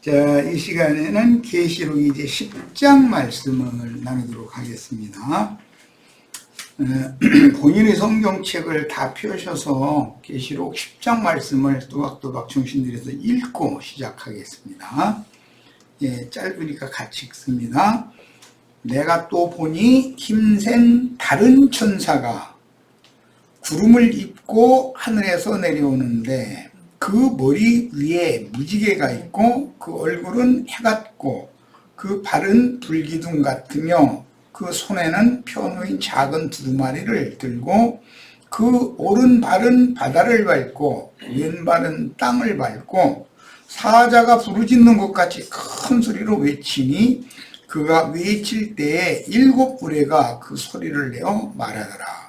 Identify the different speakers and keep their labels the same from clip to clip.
Speaker 1: 자, 이 시간에는 계시록 이제 10장 말씀을 나누도록 하겠습니다. 본인의 성경책을 다 펴셔서 계시록 10장 말씀을 또박또박 정신들여서 읽고 시작하겠습니다. 예, 짧으니까 같이 읽습니다. 내가 또 보니 힘센 다른 천사가 구름을 입고 하늘에서 내려오는데 그 머리 위에 무지개가 있고 그 얼굴은 해 같고 그 발은 불기둥 같으며 그 손에는 펴놓인 작은 두루마리를 들고 그 오른발은 바다를 밟고 왼발은 땅을 밟고 사자가 부르짖는 것 같이 큰 소리로 외치니 그가 외칠 때에 7 우레가 그 소리를 내어 말하더라.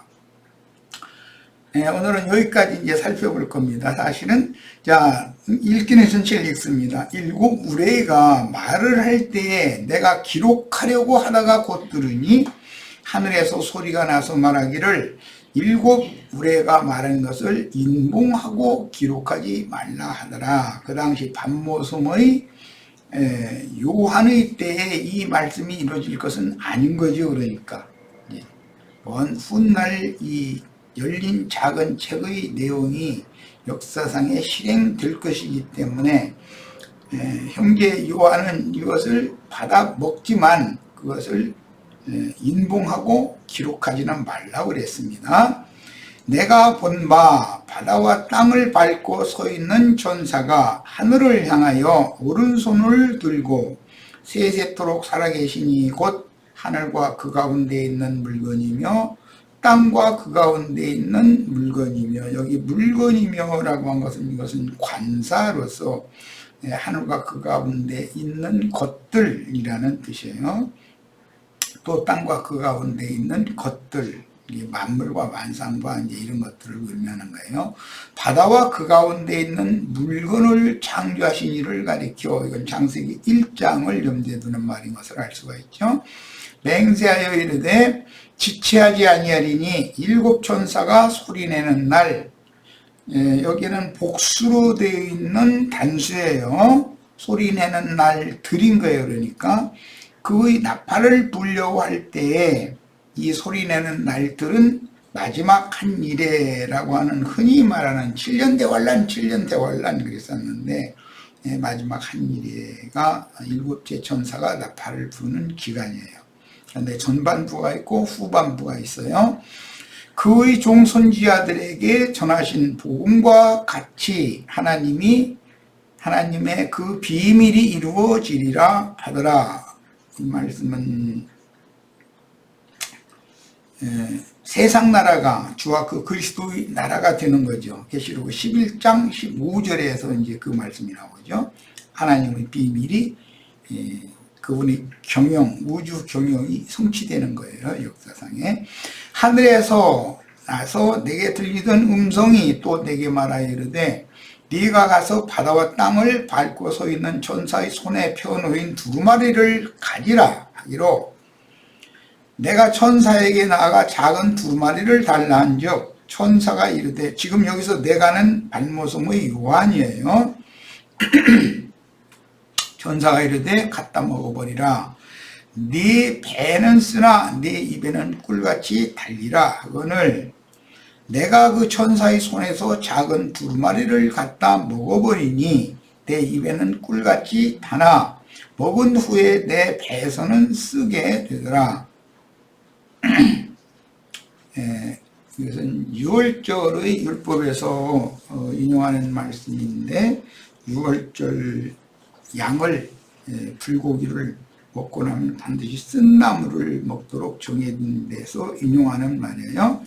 Speaker 1: 네, 오늘은 여기까지 이제 살펴볼 겁니다. 사실은 자, 읽기는 전체를 읽습니다. 7 우레가 말을 할 때에 내가 기록하려고 하다가 곧 들으니 하늘에서 소리가 나서 말하기를 7 우레가 말한 것을 인봉하고 기록하지 말라 하더라. 그 당시 반모섬의 요한의 때에 이 말씀이 이루어질 것은 아닌 거죠. 그러니까 먼 훗날 이 열린 작은 책의 내용이 역사상에 실행될 것이기 때문에 형제 요한은 이것을 받아 먹지만 그것을 인봉하고 기록하지는 말라고 그랬습니다. 내가 본 바 바다와 땅을 밟고 서 있는 천사가 하늘을 향하여 오른손을 들고 세세토록 살아계시니 곧 하늘과 그 가운데 있는 물건이며 땅과 그 가운데 있는 물건이며, 여기 물건이며 라고 한 것은 이것은 관사로서 하늘과 그 가운데 있는 것들이라는 뜻이에요. 또 땅과 그 가운데 있는 것들, 만물과 만상과 이제 이런 것들을 의미하는 거예요. 바다와 그 가운데 있는 물건을 창조하신 이를 가리켜, 이건 창세기 1장을 염두에 두는 말인 것을 알 수가 있죠. 맹세하여 이르되 지체하지 아니하리니 7 천사가 소리내는 날, 여기는 복수로 되어 있는 단수예요. 소리내는 날 들인 거예요. 그러니까 그의 나팔을 불려고 할 때에 이 소리내는 날들은 마지막 한 이래라고 하는, 흔히 말하는 7년 대환란, 7년 대환란 그랬었는데 마지막 한 이래가 7째 천사가 나팔을 부는 기간이에요. 그런데 전반부가 있고 후반부가 있어요. 그의 종 선지자들에게 전하신 복음과 같이 하나님의 그 비밀이 이루어지리라 하더라. 이 말씀은 세상 나라가 주와 그 그리스도의 나라가 되는 거죠. 계시록 11장 15절에서 이제 그 말씀이 나오죠. 하나님의 비밀이 그분의 경영, 우주 경영이 성취되는 거예요. 역사상에. 하늘에서 나서 내게 들리던 음성이 또 내게 말하여 이르되 네가 가서 바다와 땅을 밟고 서 있는 천사의 손에 펴놓인 두루마리를 가지라 하기로, 내가 천사에게 나아가 작은 두루마리를 달라 한즉 천사가 이르되, 지금 여기서 내가는 발모섬의 요한이에요. 천사가 이르되 갖다 먹어버리라. 네 배는 쓰나 네 입에는 꿀같이 달리라 하거늘, 내가 그 천사의 손에서 작은 두루마리를 갖다 먹어버리니 내 입에는 꿀같이 다나 먹은 후에 내 배에서는 쓰게 되더라. 이것은 6월절의 율법에서 인용하는 말씀인데, 6월절 양을, 불고기를 먹고 나면 반드시 쓴 나물을 먹도록 정해진 데서 인용하는 말이에요.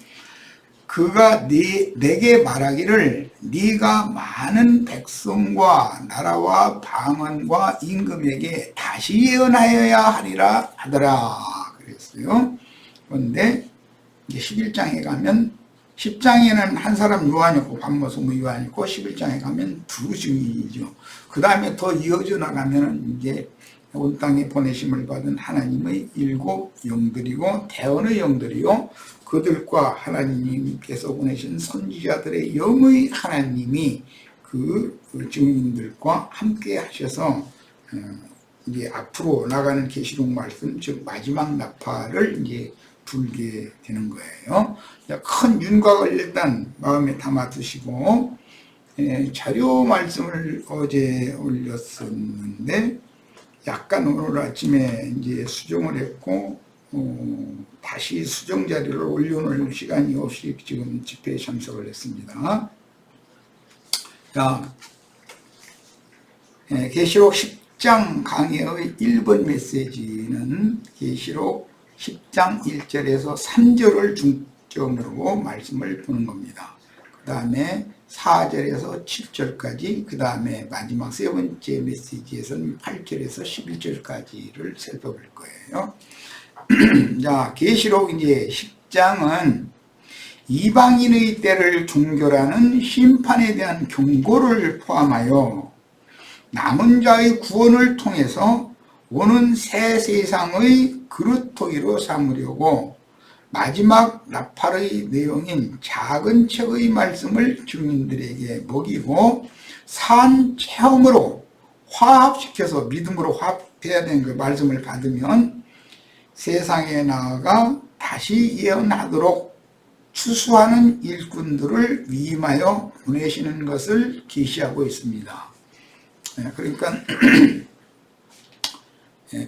Speaker 1: 그가 내게 말하기를 네가 많은 백성과 나라와 방언과 임금에게 다시 예언하여야 하리라 하더라 그랬어요. 그런데 이제 11장에 가면, 10장에는 한 사람 요한이고 반모섬의 요한이고 11장에 가면 두 증인이죠. 그 다음에 더 이어져 나가면 이제 온 땅에 보내심을 받은 하나님의 7 영들이고 대언의 영들이요, 그들과 하나님께서 보내신 선지자들의 영의 하나님이 그 증인들과 함께 하셔서 이제 앞으로 나가는 계시록 말씀, 즉 마지막 나팔을 이제 불게 되는 거예요. 큰 윤곽을 일단 마음에 담아 두시고, 자료 말씀을 어제 올렸었는데 약간 오늘 아침에 이제 수정을 했고 다시 수정 자료를 올려놓을 시간이 없이 지금 집회에 참석을 했습니다. 자, 계시록 10장 강의의 1번 메시지는 계시록 10장 1절에서 3절을 중점으로 말씀을 보는 겁니다. 그 다음에 4절에서 7절까지, 그 다음에 마지막 세 번째 메시지에서는 8절에서 11절까지를 살펴볼 거예요. 자, 계시록 이제 10장은 이방인의 때를 종결하는 심판에 대한 경고를 포함하여 남은 자의 구원을 통해서 오는 새 세상의 그루터기로 삼으려고 마지막 나팔의 내용인 작은 책의 말씀을 증인들에게 먹이고 산 체험으로 화합시켜서 믿음으로 화합해야 되는 그 말씀을 받으면 세상에 나아가 다시 예언하도록 추수하는 일꾼들을 위임하여 보내시는 것을 계시하고 있습니다. 그러니까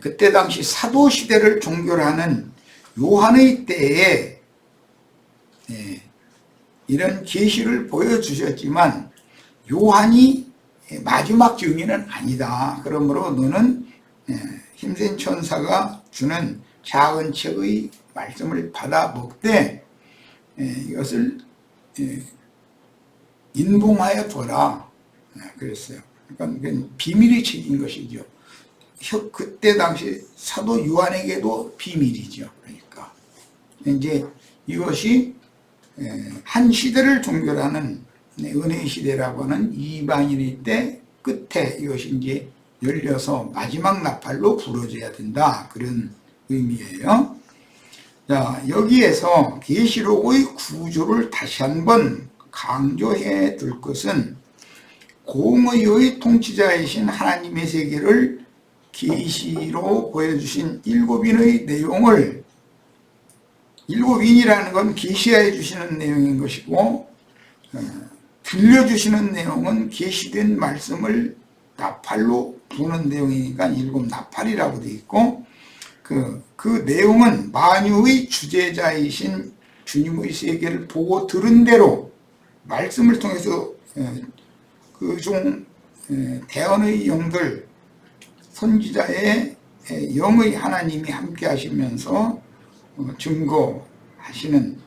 Speaker 1: 그때 당시 사도시대를 종결하는 요한의 때에 이런 계시를 보여주셨지만 요한이 마지막 증인은 아니다. 그러므로 너는 힘센 천사가 주는 작은 책의 말씀을 받아 먹되 이것을 인봉하여 둬라 그랬어요. 그러니까 비밀의 책인 것이죠. 그때 당시 사도 요한에게도 비밀이죠. 그러니까 이제 이것이 한 시대를 종결하는 은혜의 시대라고 하는 이방인의 때 끝에 이것이 이제 열려서 마지막 나팔로 부러져야 된다, 그런 의미예요. 자, 여기에서 계시록의 구조를 다시 한번 강조해 둘 것은 공의의 통치자이신 하나님의 세계를 계시로 보여주신 일곱인의 내용을, 일곱인이라는 건 계시해 주시는 내용인 것이고 들려주시는 내용은 계시된 말씀을 나팔로 부는 내용이니까 일곱 나팔이라고 되어 있고 그 내용은 만유의 주제자이신 주님의 세계를 보고 들은 대로 말씀을 통해서 그중 대언의 영들, 선지자의 영의 하나님이 함께 하시면서 증거하시는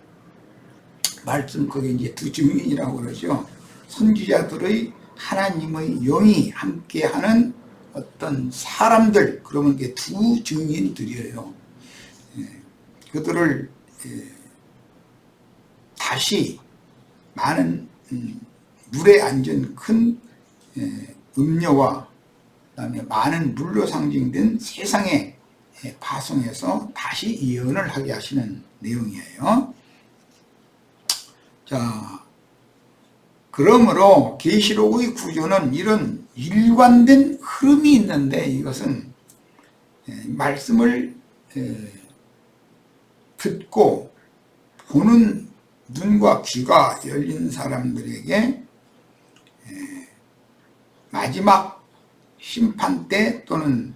Speaker 1: 말씀, 그게 이제 두 증인이라고 그러죠. 선지자들의 하나님의 영이 함께하는 어떤 사람들, 그러면 이게 두 증인들이에요. 그들을 다시 많은 물에 앉은 큰 음료와 그다음에 많은 물로 상징된 세상에 파송해서 다시 예언을 하게 하시는 내용이에요. 자, 그러므로 계시록의 구조는 이런 일관된 흐름이 있는데 이것은 말씀을 듣고 보는 눈과 귀가 열린 사람들에게 마지막 심판 때 또는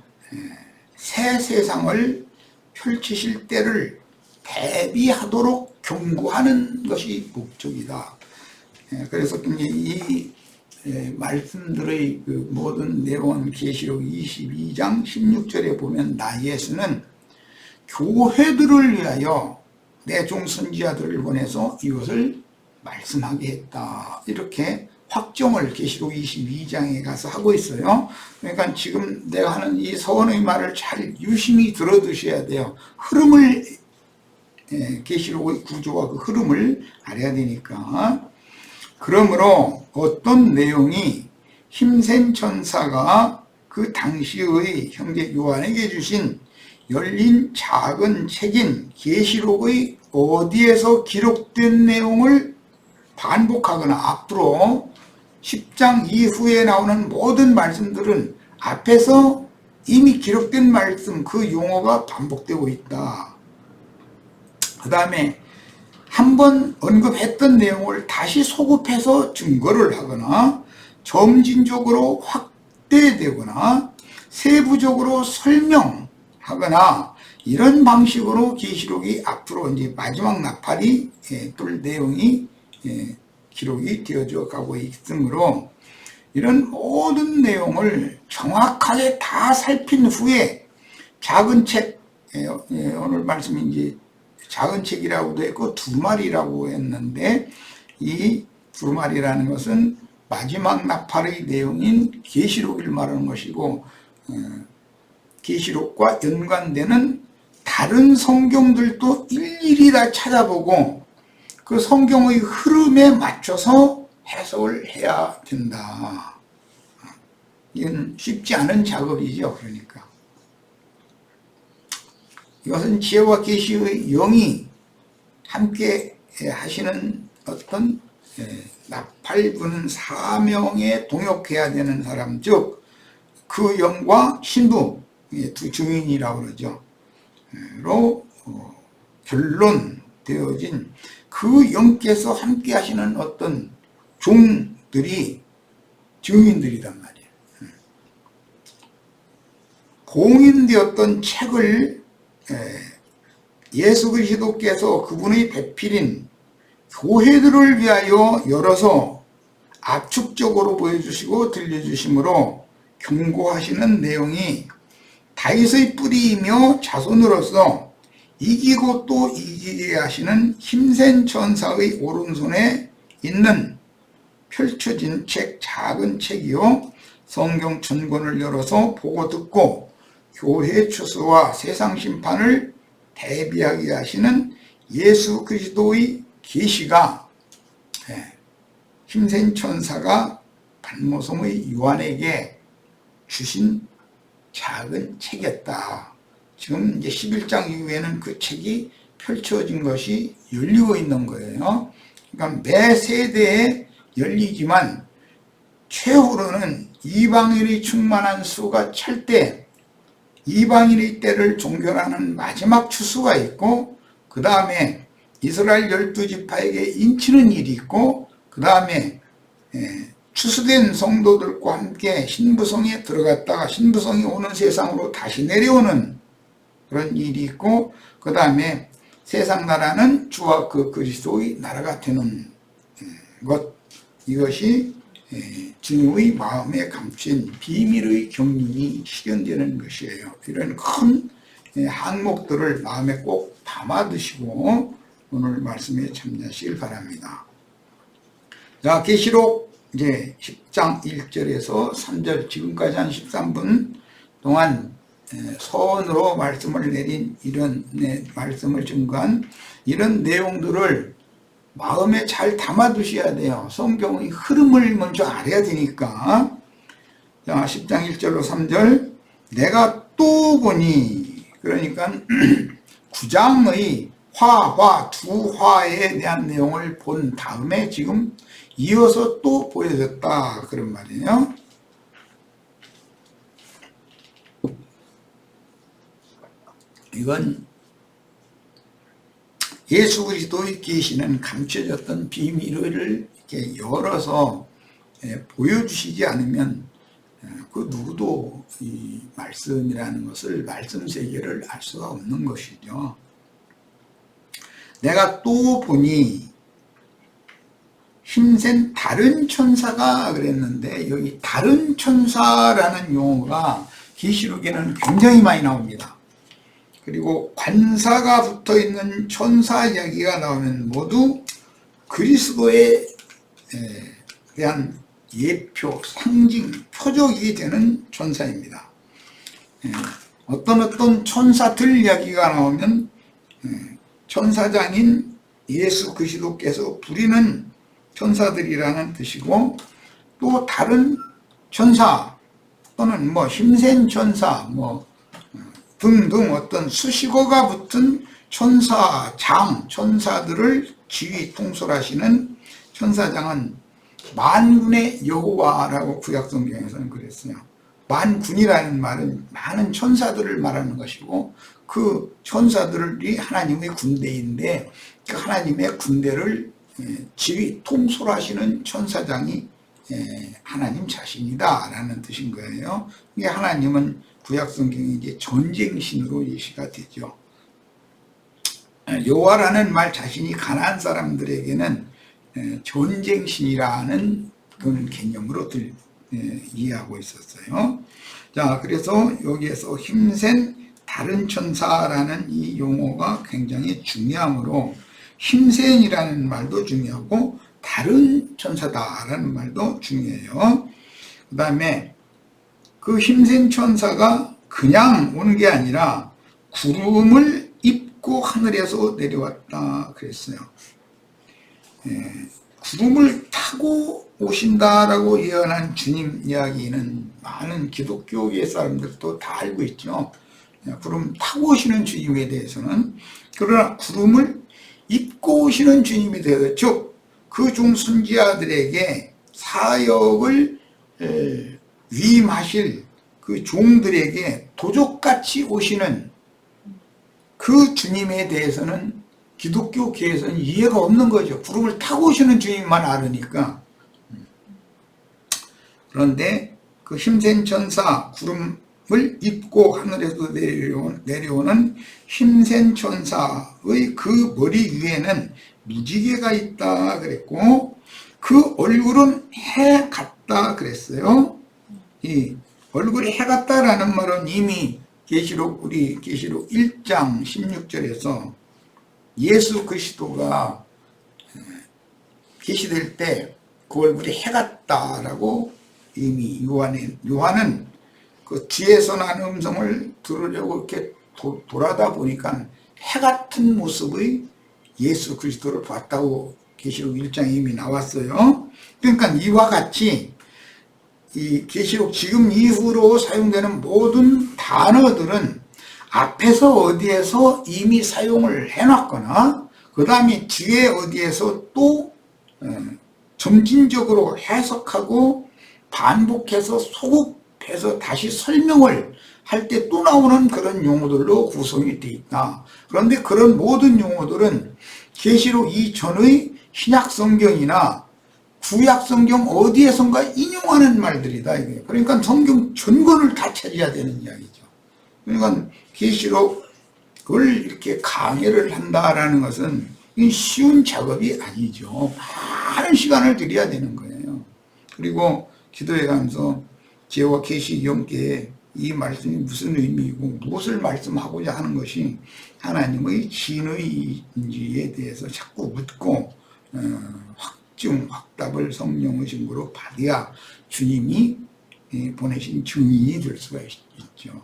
Speaker 1: 새 세상을 펼치실 때를 대비하도록 경고하는 것이 목적이다. 그래서 이 말씀들의 그 모든 내용은 계시록 22장 16절에 보면 나 예수는 교회들을 위하여 내 종 선지자들을 보내서 이것을 말씀하게 했다, 이렇게 확정을 계시록 22장에 가서 하고 있어요. 그러니까 지금 내가 하는 이 서원의 말을 잘 유심히 들어두셔야 돼요. 흐름을, 계시록의 구조와 그 흐름을 알아야 되니까. 그러므로 어떤 내용이 힘센 천사가 그 당시의 형제 요한에게 주신 열린 작은 책인 계시록의 어디에서 기록된 내용을 반복하거나 앞으로 10장 이후에 나오는 모든 말씀들은 앞에서 이미 기록된 말씀 그 용어가 반복되고 있다. 그 다음에 한번 언급했던 내용을 다시 소급해서 증거를 하거나 점진적으로 확대되거나 세부적으로 설명하거나 이런 방식으로 계시록이 앞으로 이제 마지막 나팔이 뜰 내용이 기록이 되어져 가고 있으므로 이런 모든 내용을 정확하게 다 살핀 후에 작은 책, 오늘 말씀이 이제 작은 책이라고도 했고 두말이라고 했는데 이 두말이라는 것은 마지막 나팔의 내용인 계시록을 말하는 것이고 계시록과 연관되는 다른 성경들도 일일이 다 찾아보고 그 성경의 흐름에 맞춰서 해석을 해야 된다. 이건 쉽지 않은 작업이죠. 그러니까 이것은 지혜와 계시의 영이 함께 하시는 어떤 나팔 부는 사명에 동역해야 되는 사람, 즉 그 영과 신부 두 증인이라고 그러죠. 로 결론되어진 그 영께서 함께 하시는 어떤 종들이 증인들이란 말이에요. 공인되었던 책을 예수 그리스도께서 그분의 배필인 교회들을 위하여 열어서 압축적으로 보여주시고 들려주심으로 경고하시는 내용이 다윗의 뿌리이며 자손으로서 이기고 또 이기게 하시는 힘센 천사의 오른손에 있는 펼쳐진 책, 작은 책이요 성경 천권을 열어서 보고 듣고 교회 추수와 세상 심판을 대비하게 하시는 예수 그리스도의 계시가 힘센 천사가 반모섬의 요한에게 주신 작은 책이었다. 지금 이제 11장 이후에는 그 책이 펼쳐진 것이 열리고 있는 거예요. 그러니까 매 세대에 열리지만 최후로는 이방인이 충만한 수가 찰 때 이방인의 때를 종결하는 마지막 추수가 있고 그 다음에 이스라엘 12지파에게 인치는 일이 있고 그 다음에 추수된 성도들과 함께 신부성에 들어갔다가 신부성이 오는 세상으로 다시 내려오는 그런 일이 있고 그 다음에 세상 나라는 주와 그 그리스도의 나라가 되는 것, 이것이 증오의 마음에 감춘 비밀의 경륜이 실현되는 것이에요. 이런 큰 항목들을 마음에 꼭 담아두시고 오늘 말씀에 참여하시길 바랍니다. 자, 계시록 이제 10장 1절에서 3절 지금까지 한 13분 동안 서원으로 말씀을 내린 이런 말씀을 증거한 이런 내용들을 마음에 잘 담아두셔야 돼요. 성경의 흐름을 먼저 알아야 되니까. 자, 10장 1절로 3절 내가 또 보니, 그러니까 9장의 화 두 화에 대한 내용을 본 다음에 지금 이어서 또 보여졌다 그런 말이에요. 이건 예수 그리스도의 계시는 감춰졌던 비밀을 이렇게 열어서 보여주시지 않으면 그 누구도 이 말씀이라는 것을 말씀 세계를 알 수가 없는 것이죠. 내가 또 보니 힘센 다른 천사가 그랬는데 여기 다른 천사라는 용어가 계시록에는 굉장히 많이 나옵니다. 그리고 관사가 붙어있는 천사 이야기가 나오면 모두 그리스도에 대한 예표, 상징, 표적이 되는 천사입니다. 어떤 천사들 이야기가 나오면 천사장인 예수 그리스도께서 부리는 천사들이라는 뜻이고 또 다른 천사 또는 뭐 힘센 천사 등등 어떤 수식어가 붙은 천사장, 천사들을 지휘 통솔하시는 천사장은 만군의 여호와라고 구약 성경에서는 그랬어요. 만군이라는 말은 많은 천사들을 말하는 것이고, 그 천사들이 하나님의 군대인데 그 하나님의 군대를 지휘 통솔하시는 천사장이 하나님 자신이다 라는 뜻인 거예요. 이게 하나님은 구약성경에 이제 전쟁신으로 예시가 되죠. 여호와라는 말 자신이 가나안 사람들에게는 전쟁신이라는 그런 개념으로 이해하고 있었어요. 자, 그래서 여기에서 힘센 다른 천사라는 이 용어가 굉장히 중요하므로 힘센이라는 말도 중요하고 다른 천사다라는 말도 중요해요. 그 다음에 그 힘센 천사가 그냥 오는 게 아니라 구름을 입고 하늘에서 내려왔다 그랬어요. 구름을 타고 오신다라고 예언한 주님 이야기는 많은 기독교계 사람들도 다 알고 있죠. 구름 타고 오시는 주님에 대해서는. 그러나 구름을 입고 오시는 주님에 대해서, 즉 그중 선지자들에게 사역을 위임하실 그 종들에게 도적같이 오시는 그 주님에 대해서는 기독교계에서는 이해가 없는 거죠. 구름을 타고 오시는 주님만 알으니까. 그런데 그 힘센 천사, 구름을 입고 하늘에서 내려오는 힘센 천사의 그 머리 위에는 무지개가 있다 그랬고, 그 얼굴은 해 같다 그랬어요. 이 얼굴이 해 같다라는 말은 이미 우리 계시록 1장 16절에서 예수 그리스도가 계시될 때 그 얼굴이 해 같다라고 이미 요한은 그 뒤에서 나는 음성을 들으려고 이렇게 돌아다 보니까 해 같은 모습의 예수 그리스도를 봤다고 계시록 1장에 이미 나왔어요. 그러니까 이와 같이 이 계시록 지금 이후로 사용되는 모든 단어들은 앞에서 어디에서 이미 사용을 해놨거나 그 다음에 뒤에 어디에서 또 점진적으로 해석하고 반복해서 소급해서 다시 설명을 할 때 또 나오는 그런 용어들로 구성이 되어 있다. 그런데 그런 모든 용어들은 계시록 이전의 신약성경이나 구약성경 어디에선가 인용하는 말들이다. 이게. 그러니까 성경 전권을 다 차지해야 되는 이야기죠. 그러니까 계시록을 이렇게 강해를 한다라는 것은 쉬운 작업이 아니죠. 많은 시간을 들여야 되는 거예요. 그리고 기도해 가면서 제와 계시 영계에 이 말씀이 무슨 의미이고 무엇을 말씀하고자 하는 것이 하나님의 진의인지에 대해서 자꾸 묻고 확답을 성령의 증거로 받아야 주님이 보내신 증인이 될 수가 있죠.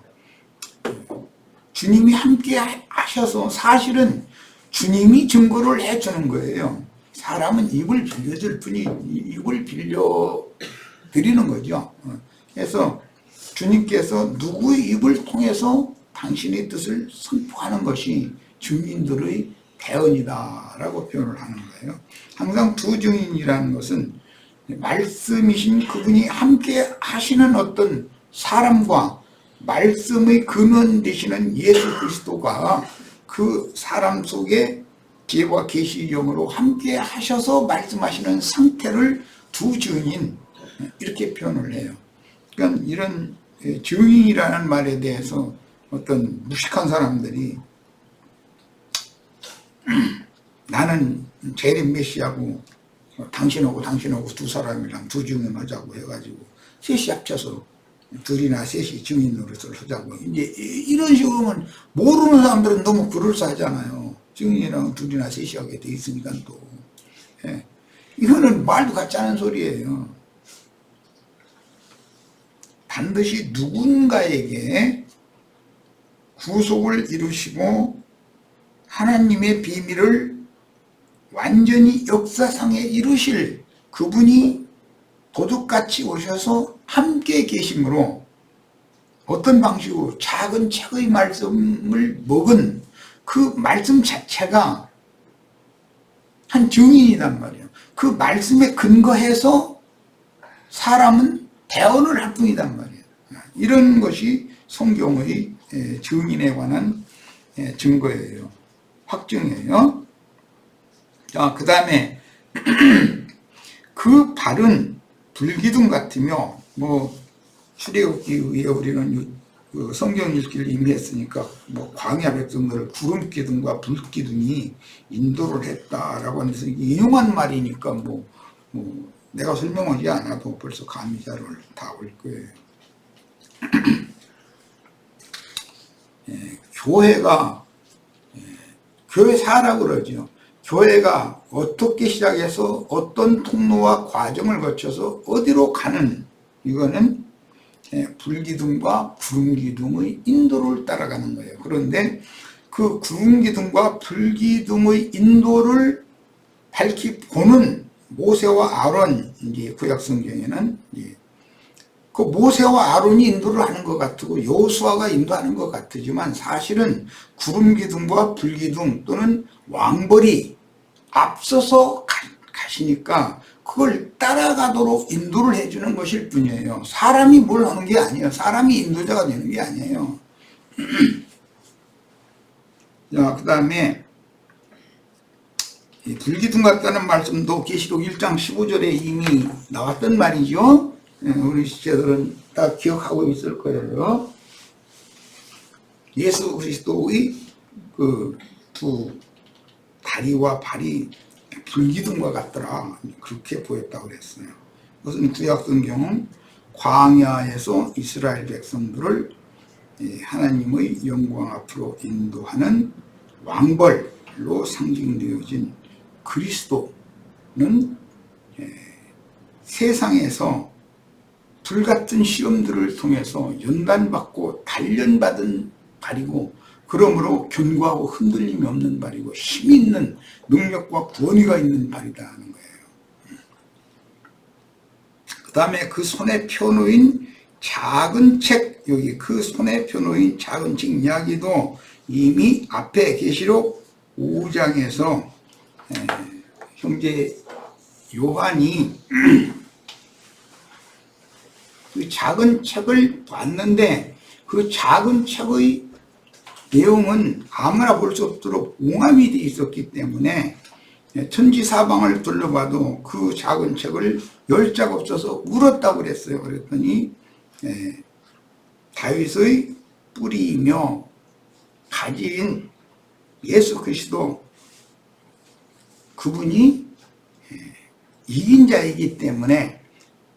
Speaker 1: 주님이 함께 하셔서 사실은 주님이 증거를 해주는 거예요. 사람은 입을 빌려줄 뿐이 입을 빌려드리는 거죠. 그래서 주님께서 누구의 입을 통해서 당신의 뜻을 선포하는 것이 증인들의 대언이다라고 표현을 하는 거예요. 항상 두 증인이라는 것은 말씀이신 그분이 함께 하시는 어떤 사람과 말씀의 근원 되시는 예수 그리스도가 그 사람 속에 지혜와 계시 영으로 함께 하셔서 말씀하시는 상태를 두 증인 이렇게 표현을 해요. 그러니까 이런 증인이라는 말에 대해서 어떤 무식한 사람들이 나는 재림 메시아고 당신하고 두 사람이랑 두 증인 하자고 해가지고 셋이 합쳐서 둘이나 셋이 증인 노릇을 하자고 이제 이런 식으로 하면 모르는 사람들은 너무 그럴싸하잖아요. 증인이랑 둘이나 셋이 하게 돼 있으니까 또 이거는 말도 같지 않은 소리예요. 반드시 누군가에게 구속을 이루시고 하나님의 비밀을 완전히 역사상에 이루실 그분이 도둑같이 오셔서 함께 계심으로 어떤 방식으로 작은 책의 말씀을 먹은 그 말씀 자체가 한 증인이란 말이에요. 그 말씀에 근거해서 사람은 대언을 할 뿐이란 말이에요. 이런 것이 성경의 증인에 관한 증거예요. 확증이에요. 자, 그 다음에 그 발은 불기둥 같으며, 뭐 출애굽기 위에 우리는 그 성경 읽기를 이미 했으니까 뭐 광야 백성들을 구름 기둥과 불 기둥이 인도를 했다라고 하면서 인용한 말이니까 뭐 내가 설명하지 않아도 벌써 감이 잘 다 올 거예요. 교회가 교회사라고 그러죠. 교회가 어떻게 시작해서 어떤 통로와 과정을 거쳐서 어디로 가는, 이거는 불기둥과 구름기둥의 인도를 따라가는 거예요. 그런데 그 구름기둥과 불기둥의 인도를 밝히 보는 모세와 아론, 이제 구약 성경에는 그 모세와 아론이 인도를 하는 것 같고 여호수아가 인도하는 것 같지만, 사실은 구름기둥과 불기둥 또는 왕벌이 앞서서 가시니까 그걸 따라가도록 인도를 해주는 것일 뿐이에요. 사람이 뭘 하는 게 아니에요. 사람이 인도자가 되는 게 아니에요. 자, 그 다음에 불기둥 같다는 말씀도 계시록 1장 15절에 이미 나왔던 말이죠. 우리 시체들은 다 기억하고 있을 거예요. 예수 그리스도의 그 두 다리와 발이 불기둥과 같더라, 그렇게 보였다고 그랬어요. 그것은 구약 성경은 광야에서 이스라엘 백성들을 하나님의 영광 앞으로 인도하는 왕벌로 상징되어진 그리스도는 세상에서 불같은 시험들을 통해서 연단받고 단련받은 발이고, 그러므로 견고하고 흔들림이 없는 발이고 힘이 있는 능력과 권위가 있는 발이다 하는 거예요. 그 다음에 그 손에 펴놓인 작은 책, 여기 그 손에 펴놓인 작은 책 이야기도 이미 앞에 계시록 5장에서 형제 요한이 그 작은 책을 봤는데, 그 작은 책의 내용은 아무나 볼 수 없도록 옹암이 되어 있었기 때문에 천지사방을 둘러봐도 그 작은 책을 열 짝 없어서 울었다고 그랬어요. 그랬더니 다윗의 뿌리이며 가지인 예수 그리스도, 그분이 이긴 자이기 때문에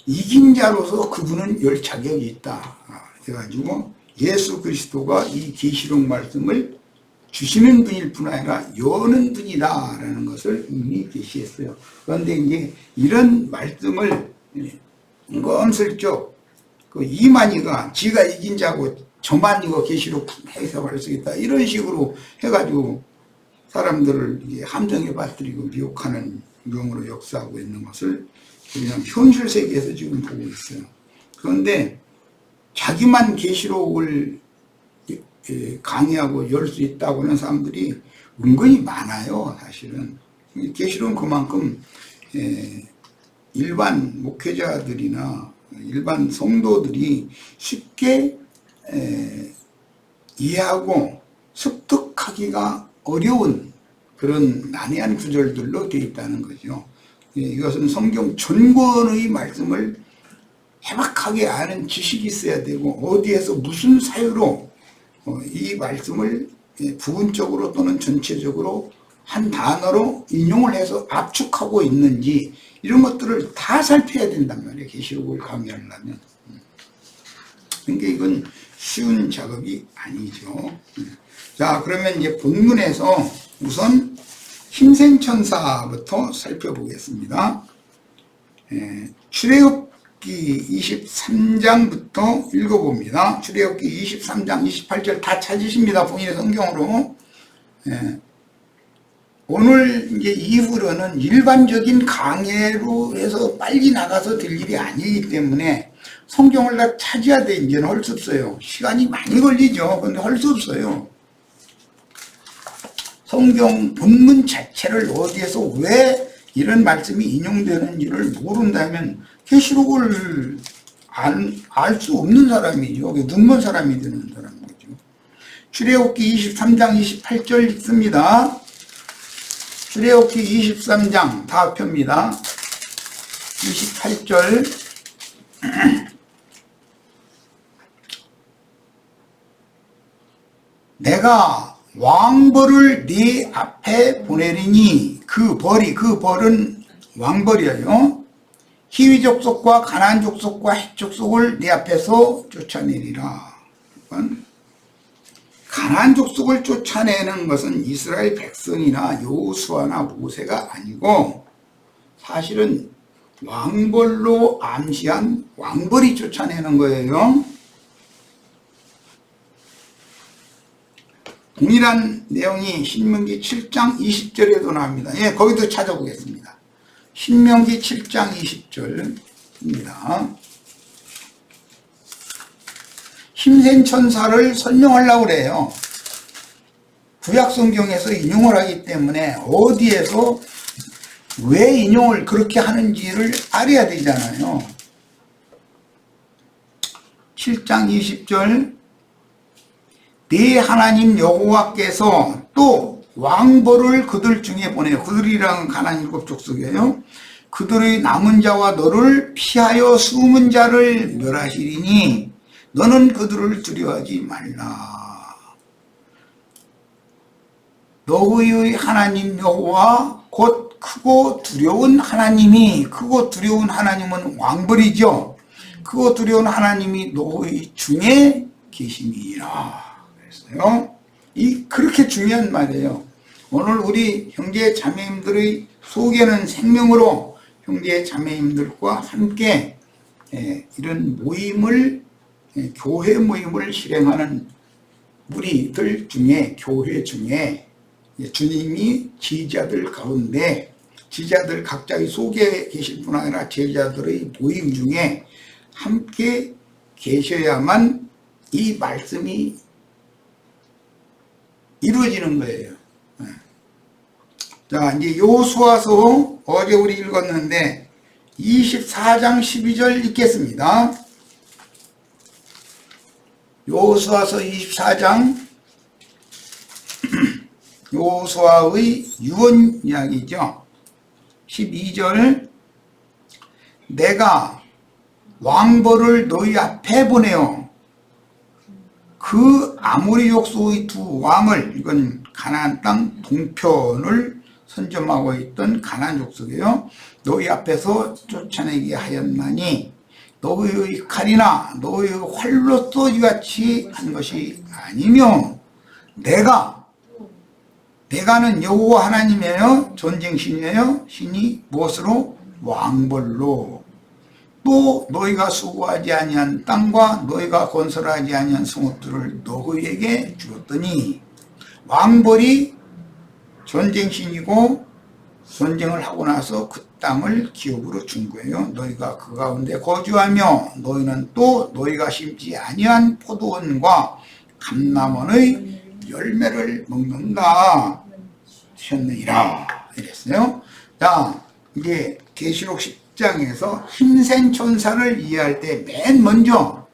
Speaker 1: 이긴 자로서 그분은 열 자격이 있다 해가지고 예수 그리스도가 이 계시록 말씀을 주시는 분일 뿐 아니라 여는 분이다 라는 것을 이미 계시했어요. 그런데 이제 이런 말씀을 은근슬쩍 그 이만희가 지가 이긴 자고 저만 이거 계시록 해석할 수 있다, 이런 식으로 해가지고 사람들을 이제 함정에 빠뜨리고 미혹하는 명으로 역사하고 있는 것을 그냥 현실 세계에서 지금 보고 있어요. 그런데 자기만 계시록을 강의하고 열 수 있다고 하는 사람들이 은근히 많아요. 사실은 계시록은 그만큼 일반 목회자들이나 일반 성도들이 쉽게 이해하고 습득하기가 어려운 그런 난해한 구절들로 되어 있다는 거죠. 이것은 성경 전권의 말씀을 해박하게 아는 지식이 있어야 되고, 어디에서 무슨 사유로 이 말씀을 부분적으로 또는 전체적으로 한 단어로 인용을 해서 압축하고 있는지, 이런 것들을 다 살펴야 된단 말이에요. 계시록을 강의하려면. 그러니까 이건 쉬운 작업이 아니죠. 자, 그러면 이제 본문에서 우선 힘생천사부터 살펴보겠습니다. 출애굽기 23장부터 읽어봅니다. 출애굽기 23장 28절 다 찾으십니다. 본인의 성경으로. 오늘 이제 이후로는 일반적인 강해로 해서 빨리 나가서 될 일이 아니기 때문에 성경을 다 찾아야 돼. 이제는 할 수 없어요. 시간이 많이 걸리죠. 근데 할 수 없어요. 성경 본문 자체를 어디에서 왜 이런 말씀이 인용되는지를 모른다면 계시록을 알 수 없는 사람이죠. 눈먼 사람이 되는 사람인 거죠. 출애굽기 23장 28절 읽습니다. 출애굽기 23장 다 합표입니다. 28절 내가 왕벌을 네 앞에 보내리니 그 벌은 왕벌이에요. 히위 족속과 가나안 족속과 헷 족속을 네 앞에서 쫓아내리라. 가나안 족속을 쫓아내는 것은 이스라엘 백성이나 여호수아나 모세가 아니고 사실은 왕벌로 암시한 왕벌이 쫓아내는 거예요. 동일한 내용이 신명기 7장 20절에도 나옵니다. 예, 거기도 찾아보겠습니다. 신명기 7장 20절입니다. 힘센 천사를 설명하려고 그래요. 구약성경에서 인용을 하기 때문에 어디에서 왜 인용을 그렇게 하는지를 알아야 되잖아요. 7장 20절 네 하나님 여호와께서 또 왕벌을 그들 중에 보내요. 그들이랑 가나안 7족속이에요. 그들의 남은 자와 너를 피하여 숨은 자를 멸하시리니 너는 그들을 두려워하지 말라. 너희의 하나님 여호와 곧 크고 두려운 하나님이, 크고 두려운 하나님은 왕벌이죠. 크고 두려운 하나님이 너희 중에 계심이라. 그렇게 중요한 말이에요. 오늘 우리 형제 자매님들의 속에는 생명으로 형제 자매님들과 함께 이런 모임을, 교회 모임을 실행하는 우리들 중에, 교회 중에 주님이 지자들 가운데, 지자들 각자의 속에 계실 뿐 아니라 제자들의 모임 중에 함께 계셔야만 이 말씀이 이루어지는 거예요. 자, 이제 여호수아서 어제 우리 읽었는데 24장 12절 읽겠습니다. 여호수아서 24장 여호수아의 유언 이야기죠. 12절 내가 왕벌을 너희 앞에 보내어 그 아모리 족속의 두 왕을, 이건 가나안 땅 동편을 선점하고 있던 가나안 족속이에요. 너희 앞에서 쫓아내게 하였나니 너희의 칼이나 너희의 활로서 이같이 한 것이 아니며 내가는 여호와 하나님이에요. 전쟁신이에요. 신이 무엇으로? 왕벌로. 또 너희가 수고하지 아니한 땅과 너희가 건설하지 아니한 성읍들을 너희에게 주었더니, 왕벌이 전쟁신이고 전쟁을 하고 나서 그 땅을 기업으로 준 거예요. 너희가 그 가운데 거주하며 너희는 또 너희가 심지 아니한 포도원과 감람원의 열매를 먹는다 하셨느니라 이랬어요. 자, 이게 계시록 10장에서 힘센 천사를 이해할 때 맨 먼저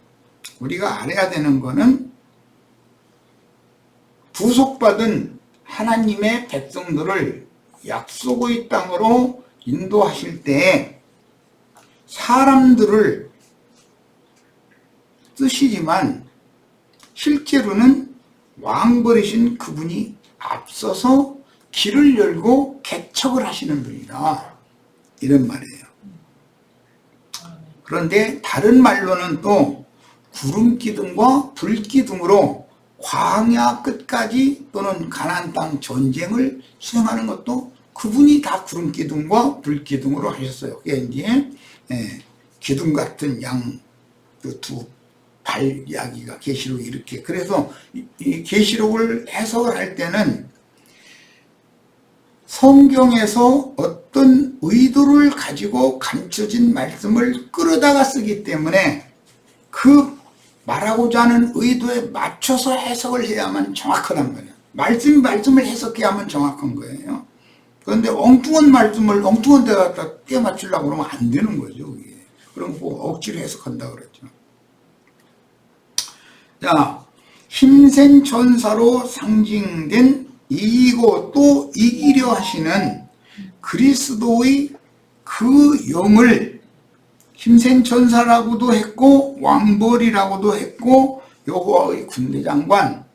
Speaker 1: 우리가 알아야 되는 거는 부속받은 하나님의 백성들을 약속의 땅으로 인도하실 때 사람들을 쓰시지만 실제로는 왕벌이신 그분이 앞서서 길을 열고 개척을 하시는 분이다, 이런 말이에요. 그런데 다른 말로는 또 구름 기둥과 불 기둥으로 광야 끝까지 또는 가나안 땅 전쟁을 수행하는 것도 그분이 다 구름 기둥과 불 기둥으로 하셨어요. 그게 이제 기둥 같은 양 그 두 발 이야기가 계시록이 이렇게. 그래서 이 계시록을 해석을 할 때는 성경에서 어떤 의도를 가지고 감춰진 말씀을 끌어다가 쓰기 때문에 그 말하고자 하는 의도에 맞춰서 해석을 해야만 정확하단 말이에요. 말씀을 해석해야만 정확한 거예요. 그런데 엉뚱한 말씀을 엉뚱한 데 갖다 떼 맞추려고 그러면 안 되는 거죠. 그게. 그런 거 억지로 해석한다 그랬죠. 자, 힘센 천사로 상징된 이기고 또 이기려 하시는 그리스도의 그 영을 힘센 천사라고도 했고 왕벌이라고도 했고 여호와의 군대장관,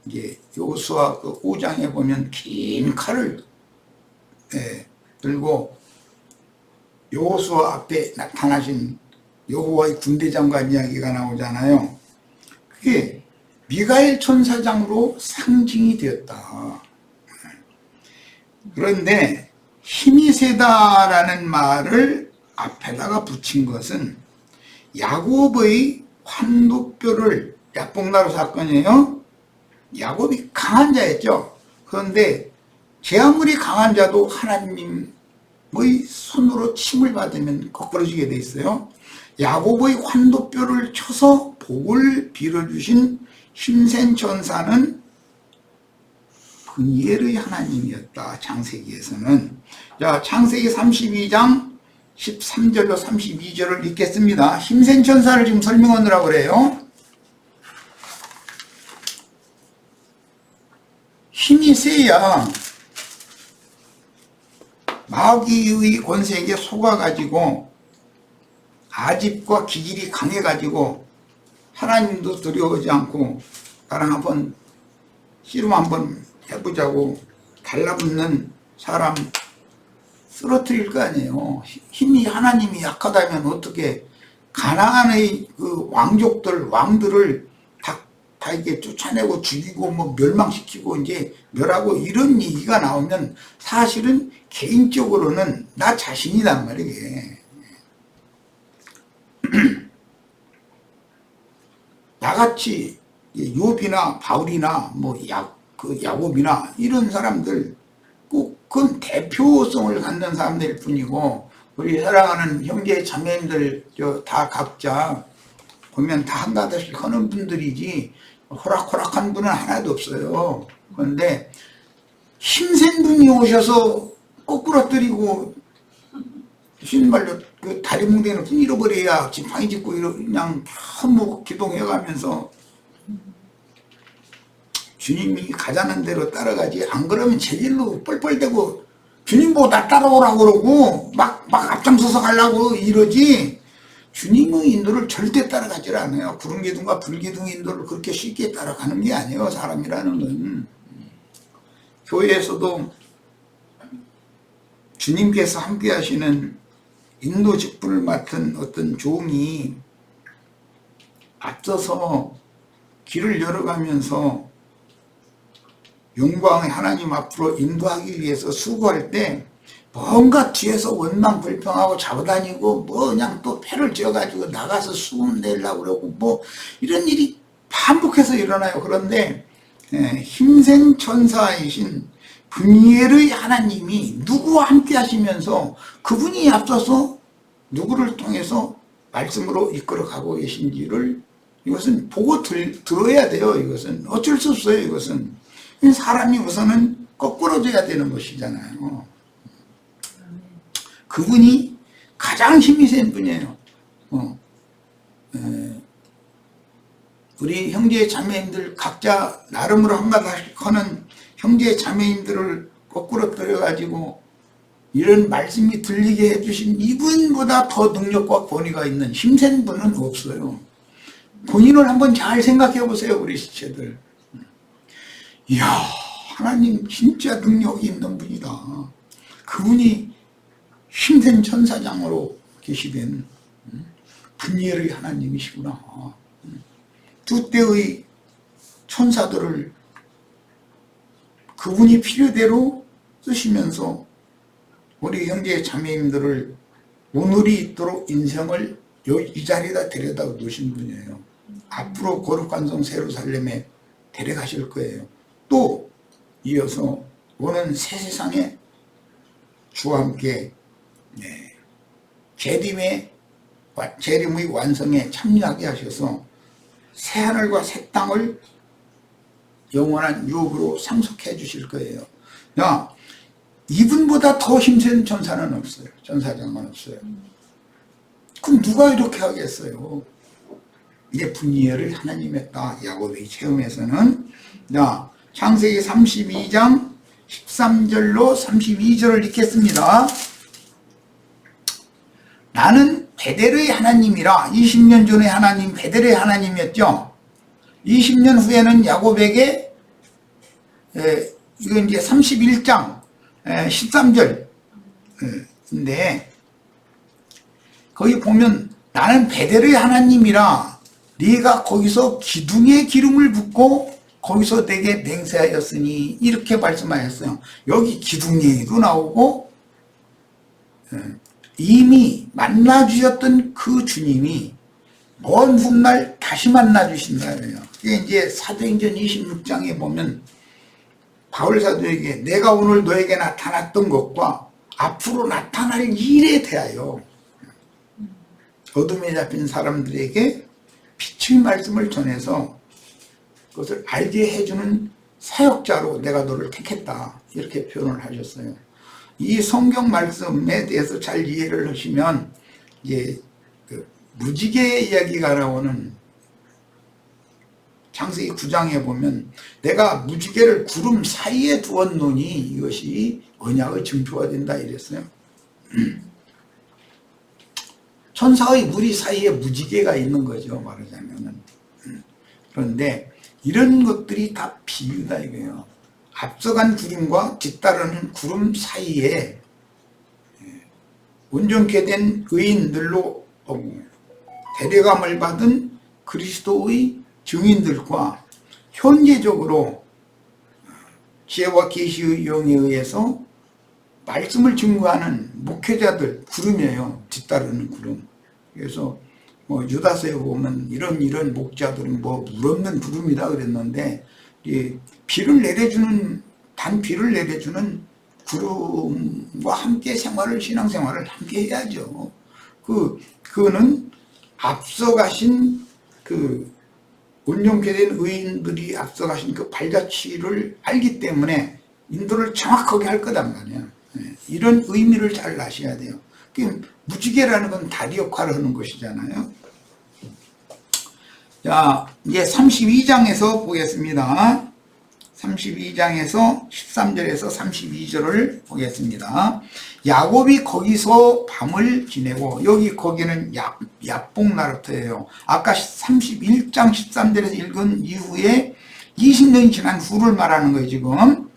Speaker 1: 이제 여호수아 그 5장에 보면 긴 칼을 들고 여호수아 앞에 나타나신 여호와의 군대장관 이야기가 나오잖아요. 그게 미가엘 천사장으로 상징이 되었다. 그런데 힘이 세다라는 말을 앞에다가 붙인 것은 야곱의 환도뼈를, 약복나루 사건이에요. 야곱이 강한 자였죠. 그런데 제 아무리 강한 자도 하나님의 손으로 침을 받으면 거꾸러지게 돼 있어요. 야곱의 환도뼈를 쳐서 복을 빌어주신 힘센 천사는 분이엘의 하나님이었다. 창세기에서는. 자, 창세기 32장 13절로 32절을 읽겠습니다. 힘센 천사를 지금 설명하느라고 그래요. 힘이 세야 마귀의 권세에게 속아가지고 아집과 기질이 강해가지고 하나님도 두려워하지 않고 나랑 한번 씨름 한번 해보자고 달라붙는 사람 쓰러뜨릴 거 아니에요. 힘이 하나님이 약하다면 어떻게 가나안의 그 왕들을 다 이게 쫓아내고 죽이고 뭐 멸망시키고 이제 멸하고 이런 얘기가 나오면 사실은 개인적으로는 나 자신이란 말이에요. 나같이 욥이나 바울이나 뭐 야곱이나 이런 사람들 꼭 그건 대표성을 갖는 사람들일 뿐이고 우리 사랑하는 형제 자매님들 다 각자 보면 다 한가닥씩 하는 분들이지 호락호락한 분은 하나도 없어요. 그런데 힘센 분이 오셔서 거꾸러뜨리고 신발로 그 다리 뭉대는 분 잃어버려야 지팡이 짚고 그냥 한목 기동해가면서 주님이 가자는 대로 따라가지. 안 그러면 제 길로 뻘뻘대고 주님 보고 나 따라오라고 그러고 막 앞장서서 가려고 이러지. 주님의 인도를 절대 따라가질 않아요. 구름기둥과 불기둥의 인도를 그렇게 쉽게 따라가는 게 아니에요. 사람이라는 건. 교회에서도 주님께서 함께 하시는 인도 직분을 맡은 어떤 종이 앞서서 길을 열어가면서 영광의 하나님 앞으로 인도하기 위해서 수고할 때 뭔가 뒤에서 원망 불평하고 잡아다니고 뭐 그냥 또 패를 쥐어가지고 나가서 수금 내려고 그러고 뭐 이런 일이 반복해서 일어나요. 그런데 힘센 천사이신 분이엘의 하나님이 누구와 함께 하시면서 그분이 앞서서 누구를 통해서 말씀으로 이끌어가고 계신지를 이것은 보고 들어야 돼요. 이것은 어쩔 수 없어요. 이것은 사람이 우선은 거꾸러져야 되는 것이잖아요. 그분이 가장 힘이 센 분이에요. 우리 형제 자매님들 각자 나름으로 한가닥 하는 형제 자매님들을 거꾸로 들여가지고 이런 말씀이 들리게 해주신 이분보다 더 능력과 권위가 있는 힘센 분은 없어요. 본인을 한번 잘 생각해 보세요. 우리 시체들. 이야, 하나님 진짜 능력이 있는 분이다. 그분이 힘센 천사장으로 계시된 분이엘의 하나님이시구나. 두 때의 천사들을 그분이 필요대로 쓰시면서 우리 형제 자매님들을 오늘이 있도록 인생을 이 자리에다 데려다 놓으신 분이에요. 앞으로 거룩한 성 예루살렘에 데려가실 거예요. 또 이어서 오는 새 세상에 주와 함께 재림의 완성에 참여하게 하셔서 새 하늘과 새 땅을 영원한 유업으로 상속해 주실 거예요. 야, 이분보다 더 힘센 천사는 없어요. 천사장은 없어요. 그럼 누가 이렇게 하겠어요? 이게 분이엘을 하나님 했다. 야곱의 체험에서는. 자, 창세기 32장 13절로 32절을 읽겠습니다. 나는 베델의 하나님이라. 20년 전에 하나님 베델의 하나님이었죠. 20년 후에는 야곱에게 이건 이제 31장 13절인데 거기 보면 나는 베델의 하나님이라 네가 거기서 기둥에 기름을 붓고 거기서 내게 맹세하였으니 이렇게 말씀하셨어요. 여기 기둥 얘기도 나오고 이미 만나주셨던 그 주님이 먼 훗날 다시 만나주신다 그래요. 이게 이제 사도행전 26장에 보면 바울 사도에게 내가 오늘 너에게 나타났던 것과 앞으로 나타날 일에 대하여 어둠에 잡힌 사람들에게 빛의 말씀을 전해서 그것을 알게 해주는 사역자로 내가 너를 택했다. 이렇게 표현을 하셨어요. 이 성경 말씀에 대해서 잘 이해를 하시면 이제 그 무지개 이야기가 나오는 창세기 9장에 보면 내가 무지개를 구름 사이에 두었노니 이것이 언약의 증표가 된다 이랬어요. 천사의 무리 사이에 무지개가 있는 거죠, 말하자면은. 그런데 이런 것들이 다 비유다 이거예요. 앞서간 구름과 뒤따르는 구름 사이에 온전케 된 의인들로 데려감을 받은 그리스도의 증인들과 현재적으로 지혜와 계시의 영에 의해서 말씀을 증거하는 목회자들 구름이에요. 뒤따르는 구름. 그래서 뭐 유다서에 보면 이런 목자들은 뭐 물없는 구름이다 그랬는데 비를 내려주는 단 비를 내려주는 구름과 함께 신앙생활을 함께 해야죠. 그거는 앞서가신 그 온전케 된 의인들이 앞서가신 그 발자취를 알기 때문에 인도를 정확하게 할 거단 말이에요. 이런 의미를 잘 아셔야 돼요. 무지개라는 건 다리 역할을 하는 것이잖아요. 자, 이제 32장에서 보겠습니다. 32장에서 13절에서 32절을 보겠습니다. 야곱이 거기서 밤을 지내고 거기는 야복 나루터예요. 아까 31장 13절에서 읽은 이후에 20년이 지난 후를 말하는 거예요. 지금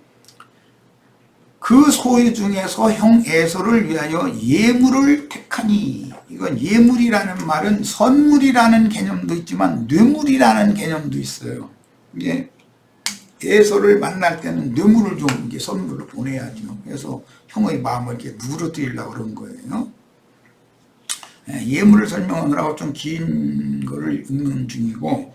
Speaker 1: 그 소유 중에서 형 에서를 위하여 예물을 택하니, 이건 예물이라는 말은 선물이라는 개념도 있지만 뇌물이라는 개념도 있어요. 이게 에서를 만날 때는 뇌물을 좀 이제 선물로 보내야죠. 그래서 형의 마음을 이렇게 누그러뜨리려고 그런 거예요. 예물을 설명하느라고 좀 긴 거를 읽는 중이고,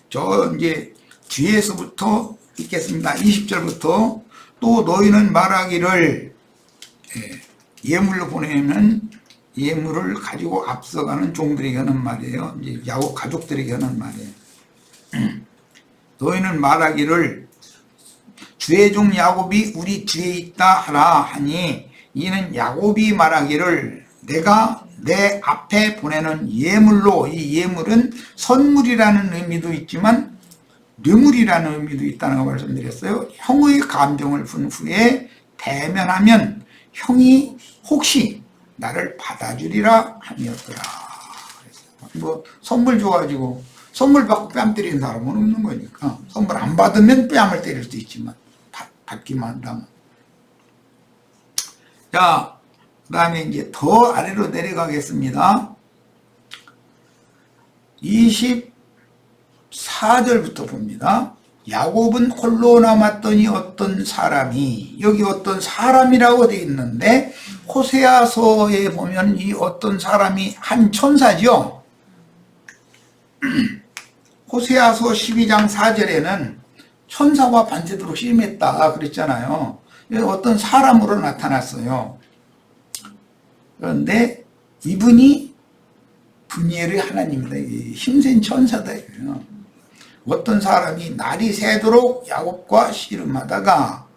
Speaker 1: 저 이제 뒤에서부터 읽겠습니다. 20절부터 또 너희는 말하기를, 예물로 보내면 예물을 가지고 앞서가는 종들에게 하는 말이에요. 이제 야곱 가족들에게 하는 말이에요. 너희는 말하기를 주의 종 야곱이 우리 뒤에 있다 하라 하니, 이는 야곱이 말하기를 내가 내 앞에 보내는 예물로, 이 예물은 선물이라는 의미도 있지만 뇌물이라는 의미도 있다는 걸 말씀드렸어요. 형의 감정을 푼 후에 대면하면 형이 혹시 나를 받아주리라 함이었더라. 뭐 선물 줘가지고 선물 받고 뺨 때리는 사람은 없는 거니까, 선물 안 받으면 뺨을 때릴 수도 있지만 받기만 한다면. 자, 그 다음에 이제 더 아래로 내려가겠습니다. 24절부터 봅니다. 야곱은 홀로 남았더니 어떤 사람이, 여기 어떤 사람이라고 되어 있는데 호세아서에 보면 이 어떤 사람이 한 천사죠. 호세아서 12장 4절에는 천사와 반세도록 심했다 그랬잖아요. 어떤 사람으로 나타났어요. 그런데 이분이 분이엘의 하나님이다. 힘센 천사다. 어떤 사람이 날이 새도록 야곱과 씨름하다가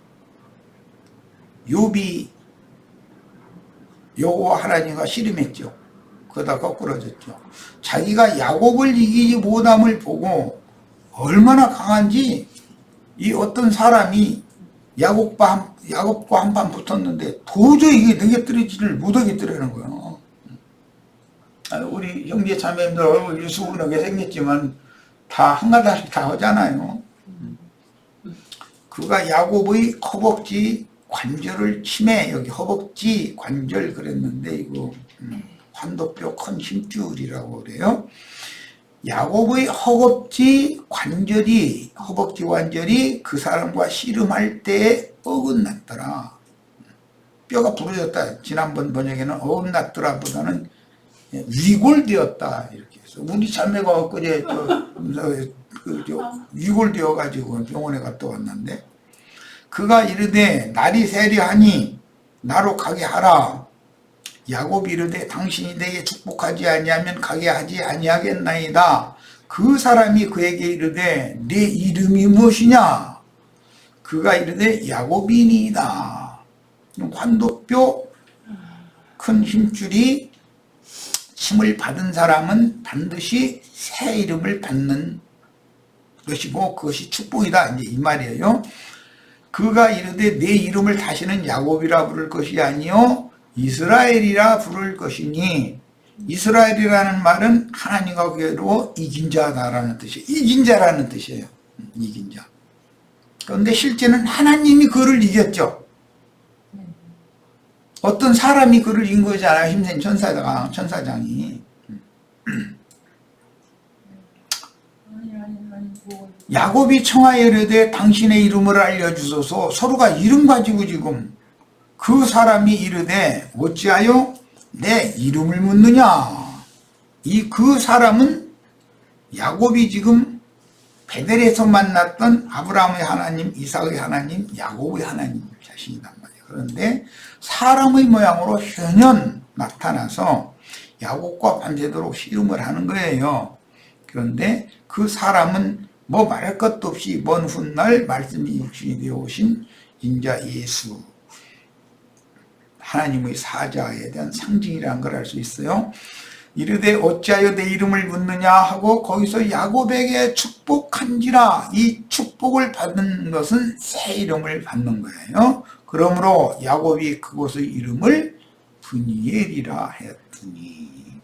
Speaker 1: 여호와 하나님과 씨름했죠. 그러다 거꾸러졌죠. 자기가 야곱을 이기지 못함을 보고 얼마나 강한지 이 어떤 사람이 야곱과 한판 붙었는데 도저히 이게 넘겨뜨리지를 못하겠더라는 거예요. 우리 형제 자매님들 얼굴 유수분하게 생겼지만 다 한가닥씩 다 하잖아요. 그가 야곱의 허벅지 관절을 치매, 여기 허벅지 관절 그랬는데 이거 환도뼈 큰 힘줄이라고 그래요. 야곱의 허벅지 관절이 그 사람과 씨름할 때에 어긋났더라. 뼈가 부러졌다. 지난번 번역에는 어긋났더라 보다는 위골되었다 이렇게 해서 우리 자매가 엊그제 위골되어 가지고 병원에 갔다 왔는데 그가 이르되 날이 세려하니 나로 가게 하라. 야곱이 이르되 당신이 내게 축복하지 아니하면 가게 하지 아니하겠나이다. 그 사람이 그에게 이르되 네 이름이 무엇이냐? 그가 이르되 야곱이니이다. 환도뼈 큰 힘줄이 힘을 받은 사람은 반드시 새 이름을 받는 것이고 그것이 축복이다. 이제 이 말이에요. 그가 이르되 내 이름을 다시는 야곱이라 부를 것이 아니요 이스라엘이라 부를 것이니 이스라엘이라는 말은 하나님과 괴로 이긴 자다라는 뜻이에요. 이긴 자라는 뜻이에요. 이긴 자. 그런데 실제는 하나님이 그를 이겼죠. 어떤 사람이 그를 이긴 거잖아요. 힘센 천사장이. 야곱이 청하여 이르되 당신의 이름을 알려주소서. 서로가 이름 가지고 지금 그 사람이 이르되 어찌하여 내 이름을 묻느냐. 그 사람은 야곱이 지금 베델에서 만났던 아브라함의 하나님, 이삭의 하나님, 야곱의 하나님 자신이란 말이에요. 그런데 사람의 모양으로 현현 나타나서 야곱과 밤새도록 씨름을 하는 거예요. 그런데 그 사람은 뭐 말할 것도 없이 먼 훗날 말씀이 육신이 되어 오신 인자 예수, 하나님의 사자에 대한 상징이라는 걸 알 수 있어요. 이르되 어찌하여 내 이름을 묻느냐 하고 거기서 야곱에게 축복한지라. 이 축복을 받는 것은 새 이름을 받는 거예요. 그러므로 야곱이 그곳의 이름을 브니엘이라 하였더니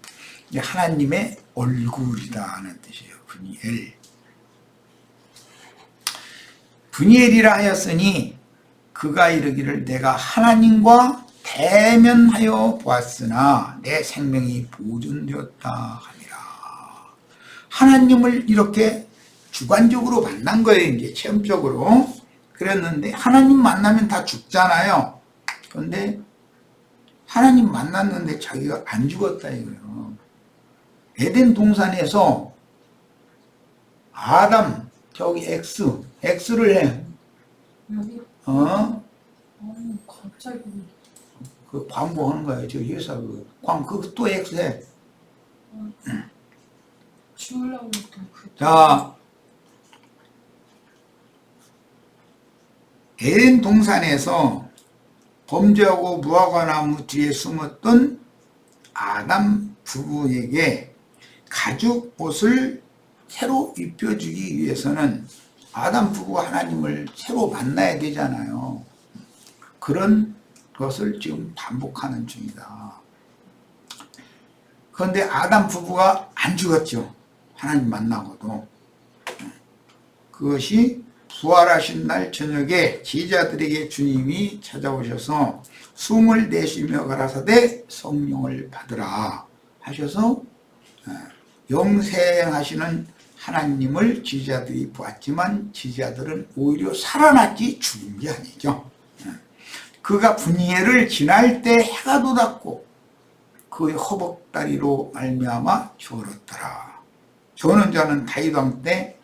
Speaker 1: 하나님의 얼굴이라 하는 뜻이에요. 브니엘이라 하였으니 그가 이르기를 내가 하나님과 대면하여 보았으나 내 생명이 보존되었다 하니라. 하나님을 이렇게 주관적으로 만난 거예요. 이제 체험적으로. 그랬는데 하나님 만나면 다 죽잖아요. 그런데 하나님 만났는데 자기가 안 죽었다 이거예요. 에덴 동산에서 아담 저기 X를 해.
Speaker 2: 여기? 갑자기
Speaker 1: 그 광고하는 거예요. 저 회사 그또 X 해.
Speaker 2: 지우려고 했던
Speaker 1: 자, 에덴 동산에서 범죄하고 무화과 나무 뒤에 숨었던 아담 부부에게 가죽 옷을 새로 입혀주기 위해서는 아담 부부가 하나님을 새로 만나야 되잖아요. 그런 것을 지금 반복하는 중이다. 그런데 아담 부부가 안 죽었죠. 하나님 만나고도. 그것이 부활하신 날 저녁에 제자들에게 주님이 찾아오셔서 숨을 내쉬며 가라사대 성령을 받으라 하셔서 영생하시는 하나님을 제자들이 보았지만 제자들은 오히려 살아났지 죽은 게 아니죠. 그가 브니엘을 지날 때 해가 돋았고 그의 허벅다리로 말미암아 죽었더라. 저는 다윗 왕 때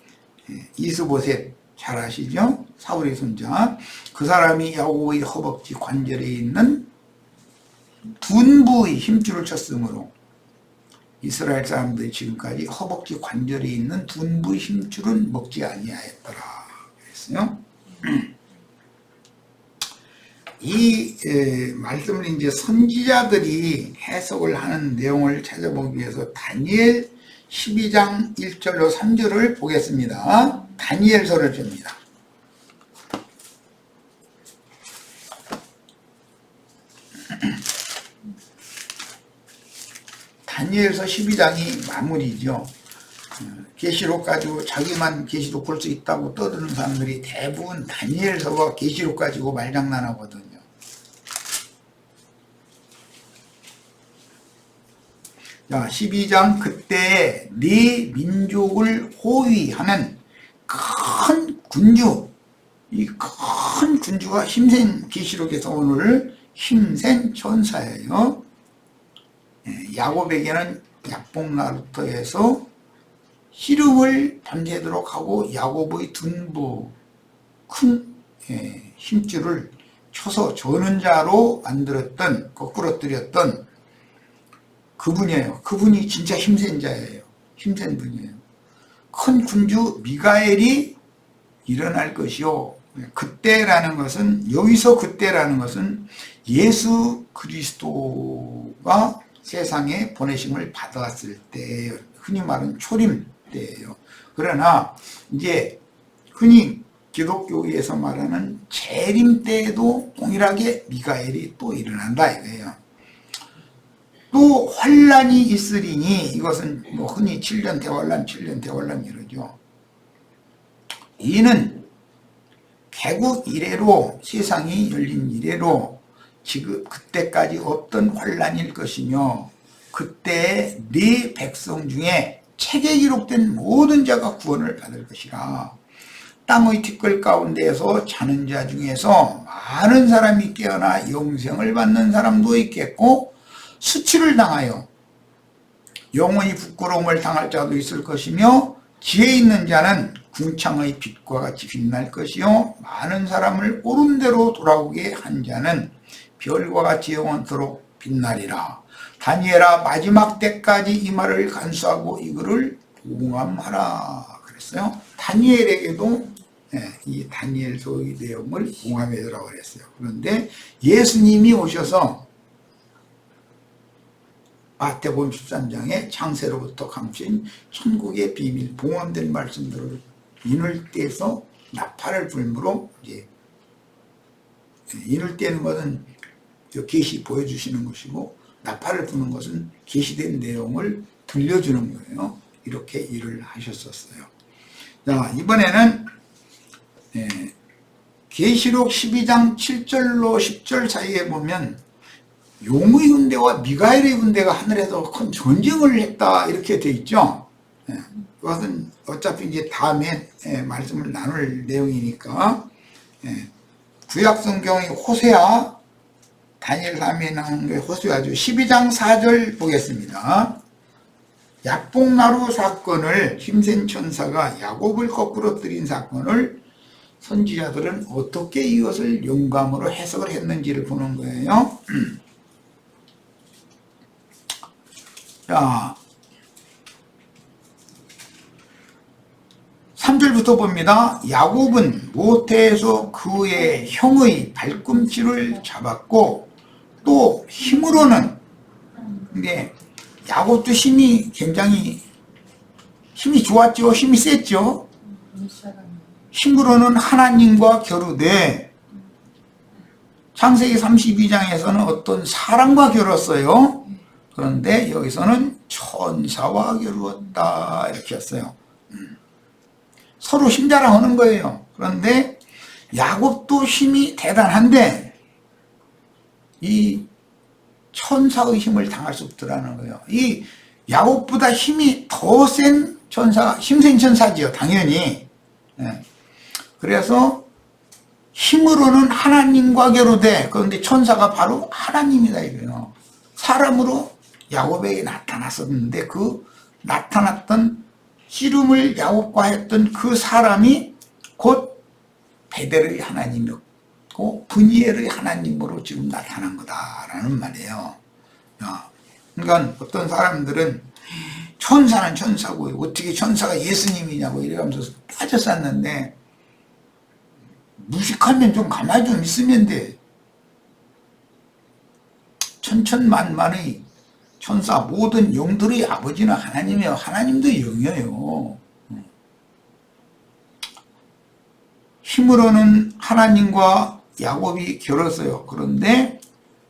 Speaker 1: 이스보셋 잘 아시죠? 사울의 손자. 그 사람이 야곱의 허벅지 관절에 있는 둔부의 힘줄을 쳤으므로 이스라엘 사람들이 지금까지 허벅지 관절에 있는 둔부의 힘줄은 먹지 아니하였더라 그랬어요. 이 말씀을 이제 선지자들이 해석을 하는 내용을 찾아보기 위해서 다니엘 12장 1절로 3절을 보겠습니다. 다니엘서를 봅니다. 다니엘서 12장이 마무리죠. 계시록 가지고 자기만 계시록 볼 수 있다고 떠드는 사람들이 대부분 다니엘서가 계시록 가지고 말장난하거든요. 자, 12장 그때 네 민족을 호위하는 큰 군주, 이 큰 군주가 힘센, 계시록에서 오늘 힘센 천사예요. 야곱에게는 약복나루터에서 씨름을 밤새도록 하고 야곱의 둔부 큰 힘줄을 쳐서 저는 자로 만들었던, 거꾸러뜨렸던 그분이에요. 그분이 진짜 힘센 자예요. 힘센 분이에요. 큰 군주 미가엘이 일어날 것이요. 그때라는 것은, 여기서 그때라는 것은 예수 그리스도가 세상에 보내심을 받았을 때, 흔히 말하는 초림 때예요. 그러나 이제 흔히 기독교에서 말하는 재림 때에도 동일하게 미가엘이 또 일어난다 이거예요. 또 환란이 있으리니, 이것은 뭐 흔히 7년 대환란, 7년 대환란 이러죠. 이는 개국 이래로, 세상이 열린 이래로 지금 그때까지 없던 환란일 것이며, 그때 네 백성 중에 책에 기록된 모든 자가 구원을 받을 것이라. 땅의 티끌 가운데에서 자는 자 중에서 많은 사람이 깨어나 영생을 받는 사람도 있겠고, 수치를 당하여 영원히 부끄러움을 당할 자도 있을 것이며, 지혜 있는 자는 궁창의 빛과 같이 빛날 것이요, 많은 사람을 옳은 대로 돌아오게 한 자는 별과 같이 영원토록 빛나리라. 다니엘아, 마지막 때까지 이 말을 간수하고 이거를 봉함하라 그랬어요. 다니엘에게도 이 다니엘서의 내용을 봉함해두라고 그랬어요. 그런데 예수님이 오셔서 마태복음 13장에 창세로부터 감추인 천국의 비밀, 봉함된 말씀들을 인을 떼서 나팔을 불므로, 이제 인을 떼는 것은 계시 보여주시는 것이고, 나팔을 부는 것은 계시된 내용을 들려주는 거예요. 이렇게 일을 하셨었어요. 자, 이번에는 계시록 12장 7절로 10절 사이에 보면 용의 군대와 미가엘의 군대가 하늘에서 큰 전쟁을 했다 이렇게 돼 있죠. 그것은 어차피 이제 다음에 말씀을 나눌 내용이니까, 구약 성경의 호세아, 다니엘 다음에 나온 게 호세아죠. 12장 4절 보겠습니다. 약복나루 사건을, 힘센 천사가 야곱을 거꾸로 뜨린 사건을 선지자들은 어떻게 이것을 영감으로 해석을 했는지를 보는 거예요. 자, 3절부터 봅니다. 야곱은 모태에서 그의 형의 발꿈치를 잡았고, 또 힘으로는, 근데 야곱도 힘이 굉장히 힘이 좋았죠. 힘이 셌죠. 힘으로는 하나님과 겨루되, 창세기 32장에서는 어떤 사람과 겨뤘어요. 그런데 여기서는 천사와 겨루었다 이렇게 했어요. 서로 힘자랑하는 거예요. 그런데 야곱도 힘이 대단한데 이 천사의 힘을 당할 수 없더라는 거예요. 이 야곱보다 힘이 더 센 천사가, 힘센 천사지요, 당연히. 그래서 힘으로는 하나님과 겨루되, 그런데 천사가 바로 하나님이다 이거예요. 사람으로 야곱에게 나타났었는데, 그 나타났던 씨름을 야곱과 했던 그 사람이 곧 베델의 하나님이었고 브니엘의 하나님으로 지금 나타난 거다라는 말이에요. 그러니까 어떤 사람들은 천사는 천사고 어떻게 천사가 예수님이냐고 이래가면서 빠졌었는데, 무식하면 좀 가만히 좀 있으면 돼. 천천만만의 천사 모든 영들의 아버지는 하나님이에요. 하나님도 영이에요. 힘으로는 하나님과 야곱이 겨뤘어요. 그런데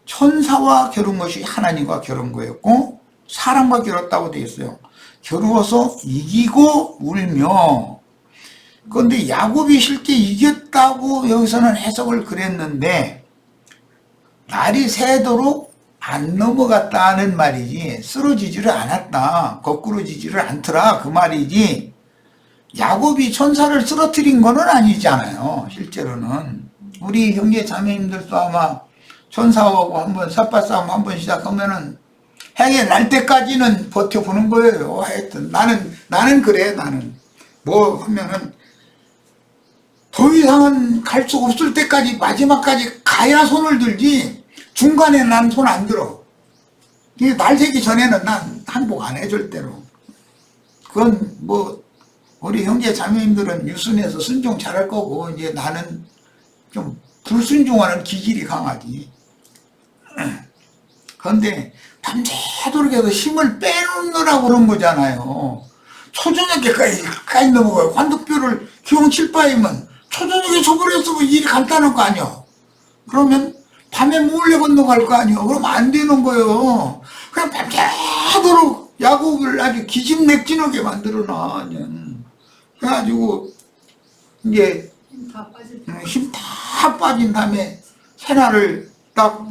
Speaker 1: 천사와 겨룬 것이 하나님과 겨룬 거였고 사람과 겨뤘다고 되어 있어요. 겨루어서 이기고 울며. 그런데 야곱이 실제 이겼다고 여기서는 해석을 그랬는데 날이 새도록 안 넘어갔다는 말이지 쓰러지지를 않았다, 거꾸로 지지를 않더라 그 말이지 야곱이 천사를 쓰러뜨린 거는 아니잖아요. 실제로는 우리 형제 자매님들도 아마 천사하고 한번 삿바싸움 한번 시작하면은 해가 날 때까지는 버텨보는 거예요. 하여튼 나는 그래. 나는 뭐 하면은 더 이상은 갈 수 없을 때까지 마지막까지 가야 손을 들지 중간에 난 손 안 들어. 이게 날 새기 전에는 난 항복 안 해 절대로. 그건 뭐 우리 형제 자매님들은 유순해서 순종 잘할 거고 이제 나는 좀 불순종하는 기질이 강하지. 그런데 밤새도록 해서 힘을 빼놓느라고 그런 거잖아요. 초저녁에까지 넘어가요. 환덕표를 기온 7바이면 초저녁에 쳐버렸으면 일이 간단한 거 아니야. 그러면 밤에 몰래 건너갈 거 아니야. 그럼 안 되는 거예요. 그냥 밤새도록 야곱을 아주 기진맥진하게 만들어놔. 그래가지고 이제 힘 다 빠진 다음에 새날을 딱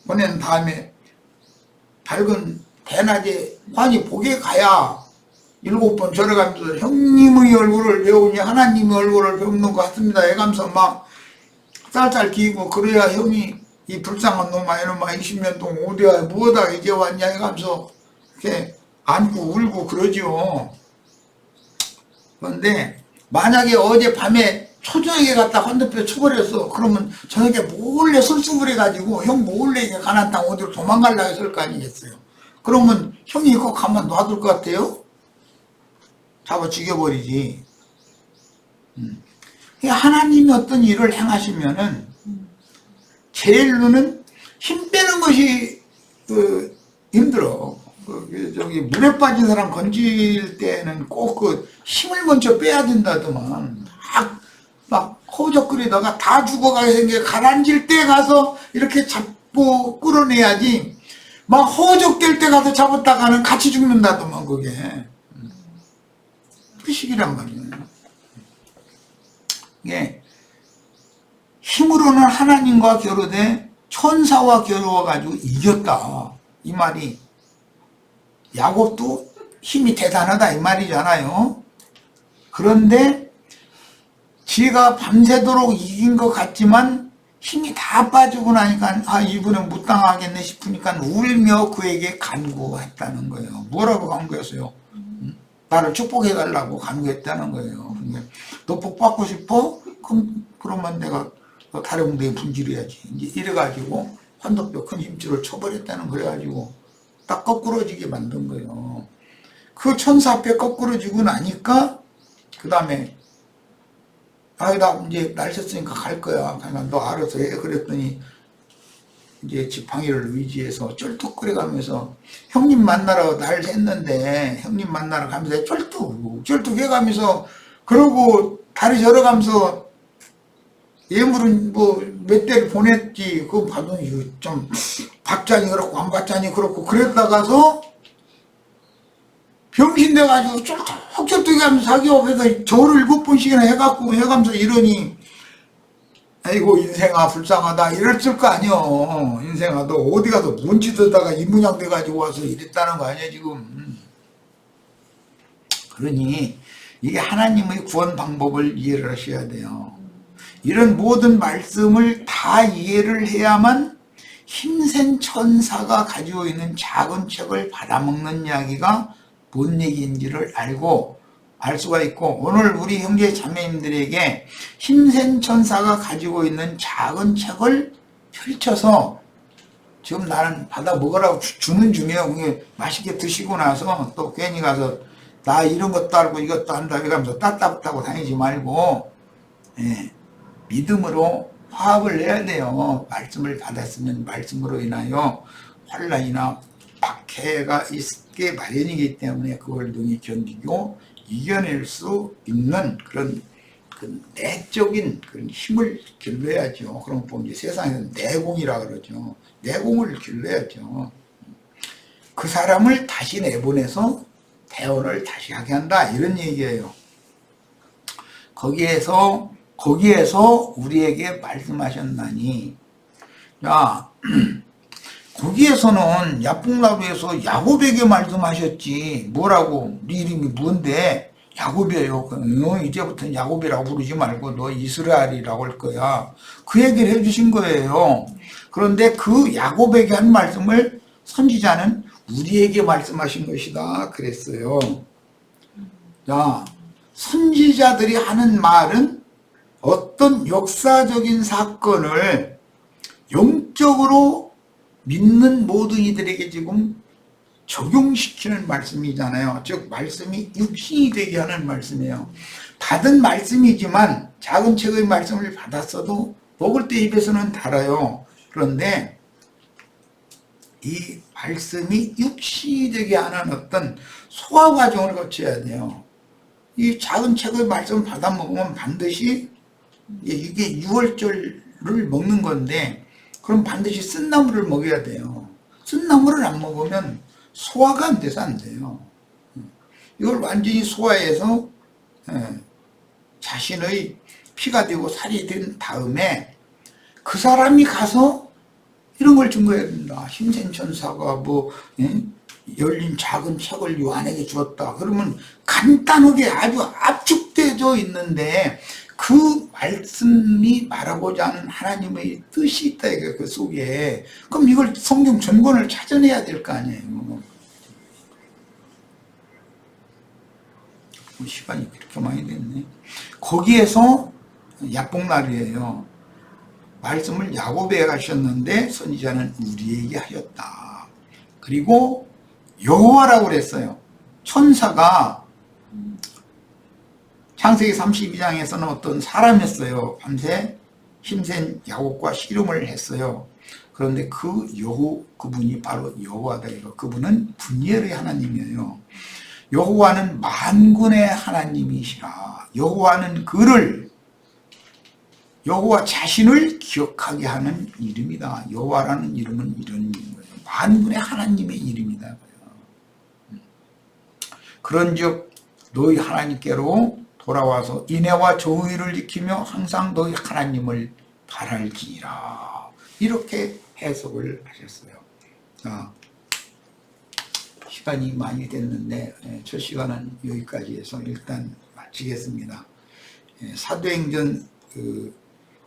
Speaker 1: 보낸 다음에 밝은 대낮에 환히 복에 가야 7번 절해가면서 형님의 얼굴을 배우니 하나님의 얼굴을 배우는 것 같습니다 해가면서 막 쌀쌀 기고 그래야 형이 이 불쌍한 놈아 이놈아 20년 동안 어디야 뭐다 이제 왔냐 해가면서 이렇게 안고 울고 그러죠. 그런데 만약에 어제 밤에 초저녁에 갔다 환도표 쳐버렸어. 그러면 저녁에 몰래 술수을 해가지고 형 몰래 가난 땅 어디로 도망가려고 했을 거 아니겠어요. 그러면 형이 이거 가만 놔둘 것 같아요? 잡아 죽여버리지. 하나님이 어떤 일을 행하시면은 제일로는 힘 빼는 것이 힘들어. 저기 물에 빠진 사람 건질 때는 꼭 그 힘을 먼저 빼야 된다더만. 막 허우적거리다가 다 죽어가게 생겨 가라앉을 때 가서 이렇게 잡고 끌어내야지 막 허우적될 때 가서 잡았다가는 같이 죽는다더만 그게. 그 식이란 말이에요. 이게 힘으로는 하나님과 겨루되 천사와 겨루어가지고 이겼다 이 말이 야곱도 힘이 대단하다 이 말이잖아요. 그런데 지가 밤새도록 이긴 것 같지만 힘이 다 빠지고 나니까 아 이분은 못 당하겠네 싶으니까 울며 그에게 간구했다는 거예요. 뭐라고 간구했어요? 나를 축복해달라고 간구했다는 거예요. 너 복 받고 싶어? 그러면 내가 다른 엉덩이 분질해야지. 이제 이래가지고 환덕뼈 큰 힘줄을 쳐버렸다는 그래가지고 딱 거꾸러지게 만든 거예요. 그 천사 앞에 거꾸러지고 나니까 그 다음에 나 이제 날 샜으니까 갈 거야. 그러니까 너 알아서 해. 그랬더니 이제 지팡이를 의지해서 쩔뚝거려가면서 형님 만나러 날 샜는데 형님 만나러 가면서 쩔뚝 해가면서 그러고 다리 절어가면서 예물은 뭐 몇 대를 보냈지. 그거 봐더니 좀 받자니 그렇고 안 받자니 그렇고 그랬다가서 병신 돼가지고 쩔뚝 하면서 자기 앞에서 절을 7번씩이나 해가면서 이러니 아이고 인생아 불쌍하다 이랬을 거 아니여. 인생아 너 어디 가서 뭔 짓 하다가 이 모양 돼가지고 와서 이랬다는 거 아니야 지금. 그러니 이게 하나님의 구원 방법을 이해를 하셔야 돼요. 이런 모든 말씀을 다 이해를 해야만 힘센 천사가 가지고 있는 작은 책을 받아먹는 이야기가 뭔 얘기인지를 알 수가 있고 오늘 우리 형제 자매님들에게 힘센 천사가 가지고 있는 작은 책을 펼쳐서 지금 나는 받아 먹으라고 주는 중이에요. 그게 맛있게 드시고 나서 또 괜히 가서 나 이런 것도 알고 이것도 안다 이러면서 따따붙하고 다니지 말고 믿음으로 화합을 해야 돼요. 말씀을 받았으면 말씀으로 인하여 환난이나 박해가 있게 마련이기 때문에 그걸 능히 견디고 이겨낼 수 있는 그런 그 내적인 그런 힘을 길러야죠. 그럼 뭐 이제 세상에서 내공이라 그러죠. 내공을 길러야죠. 그 사람을 다시 내보내서 대언을 다시 하게 한다 이런 얘기예요. 거기에서 우리에게 말씀하셨나니, 야, 거기에서는 야복나루에서 야곱에게 말씀하셨지. 뭐라고? 네 이름이 뭔데? 야곱이에요. 이제부터는 야곱이라고 부르지 말고 너 이스라엘이라고 할 거야. 그 얘기를 해주신 거예요. 그런데 그 야곱에게 한 말씀을 선지자는 우리에게 말씀하신 것이다 그랬어요. 자, 선지자들이 하는 말은 어떤 역사적인 사건을 영적으로 믿는 모든 이들에게 지금 적용시키는 말씀이잖아요. 즉 말씀이 육신이 되게 하는 말씀이에요. 받은 말씀이지만 작은 책의 말씀을 받았어도 먹을 때 입에서는 달아요. 그런데 이 말씀이 육신이 되게 하는 어떤 소화 과정을 거쳐야 돼요. 이 작은 책의 말씀 받아 먹으면 반드시 이게 6월절을 먹는 건데 그럼 반드시 쓴 나물을 먹어야 돼요. 쓴 나물을 안 먹으면 소화가 안 돼서 안 돼요. 이걸 완전히 소화해서 자신의 피가 되고 살이 된 다음에 그 사람이 가서 이런 걸 증거해야 된다. 힘센 천사가 열린 작은 책을 요한에게 주었다. 그러면 간단하게 아주 압축되어 있는데 그 말씀이 말하고자 하는 하나님의 뜻이 있다 이거 그 속에. 그럼 이걸 성경 전권을 찾아내야 될 거 아니에요. 시간이 그렇게 많이 됐네. 거기에서 야복날이에요. 말씀을 야곱에게 하셨는데 선지자는 우리에게 하셨다. 그리고 여호와라고 그랬어요. 천사가 창세기 32장에서는 어떤 사람이었어요. 밤새 힘센 야곱과 씨름을 했어요. 그런데 그분이 바로 여호와다. 그분은 분열의 하나님이에요. 여호와는 만군의 하나님이시라. 여호와는 여호와 자신을 기억하게 하는 이름이다. 여호와라는 이름은 이런 이름이에요. 만군의 하나님의 이름이다. 그런즉 너희 하나님께로 돌아와서 인애와 정의를 지키며 항상 너희 하나님을 바랄지니라. 이렇게 해석을 하셨어요. 자, 시간이 많이 됐는데 첫 시간은 여기까지 해서 일단 마치겠습니다. 사도행전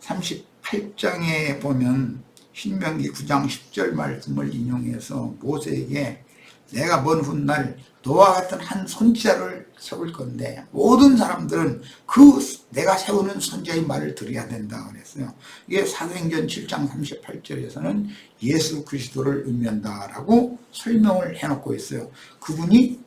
Speaker 1: 38장에 보면 신명기 9장 10절 말씀을 인용해서 모세에게 내가 먼 훗날 너와 같은 한 선지자를 세울 건데 모든 사람들은 내가 세우는 선지자의 말을 들어야 된다 그랬어요. 이게 사도행전 7장 38절에서는 예수 그리스도를 의미한다라고 설명을 해놓고 있어요. 그분이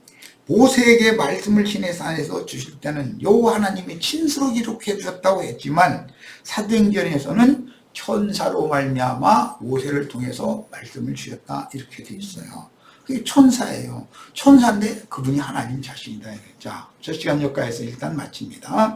Speaker 1: 모세에게 말씀을 시내산에서 주실 때는 여호와 하나님이 친수로 기록해 주셨다고 했지만 사도행전에서는 천사로 말미암아 모세를 통해서 말씀을 주셨다 이렇게 돼 있어요. 그게 천사예요. 천사인데 그분이 하나님 자신이다. 자, 첫 시간 여기까지 해서 일단 마칩니다.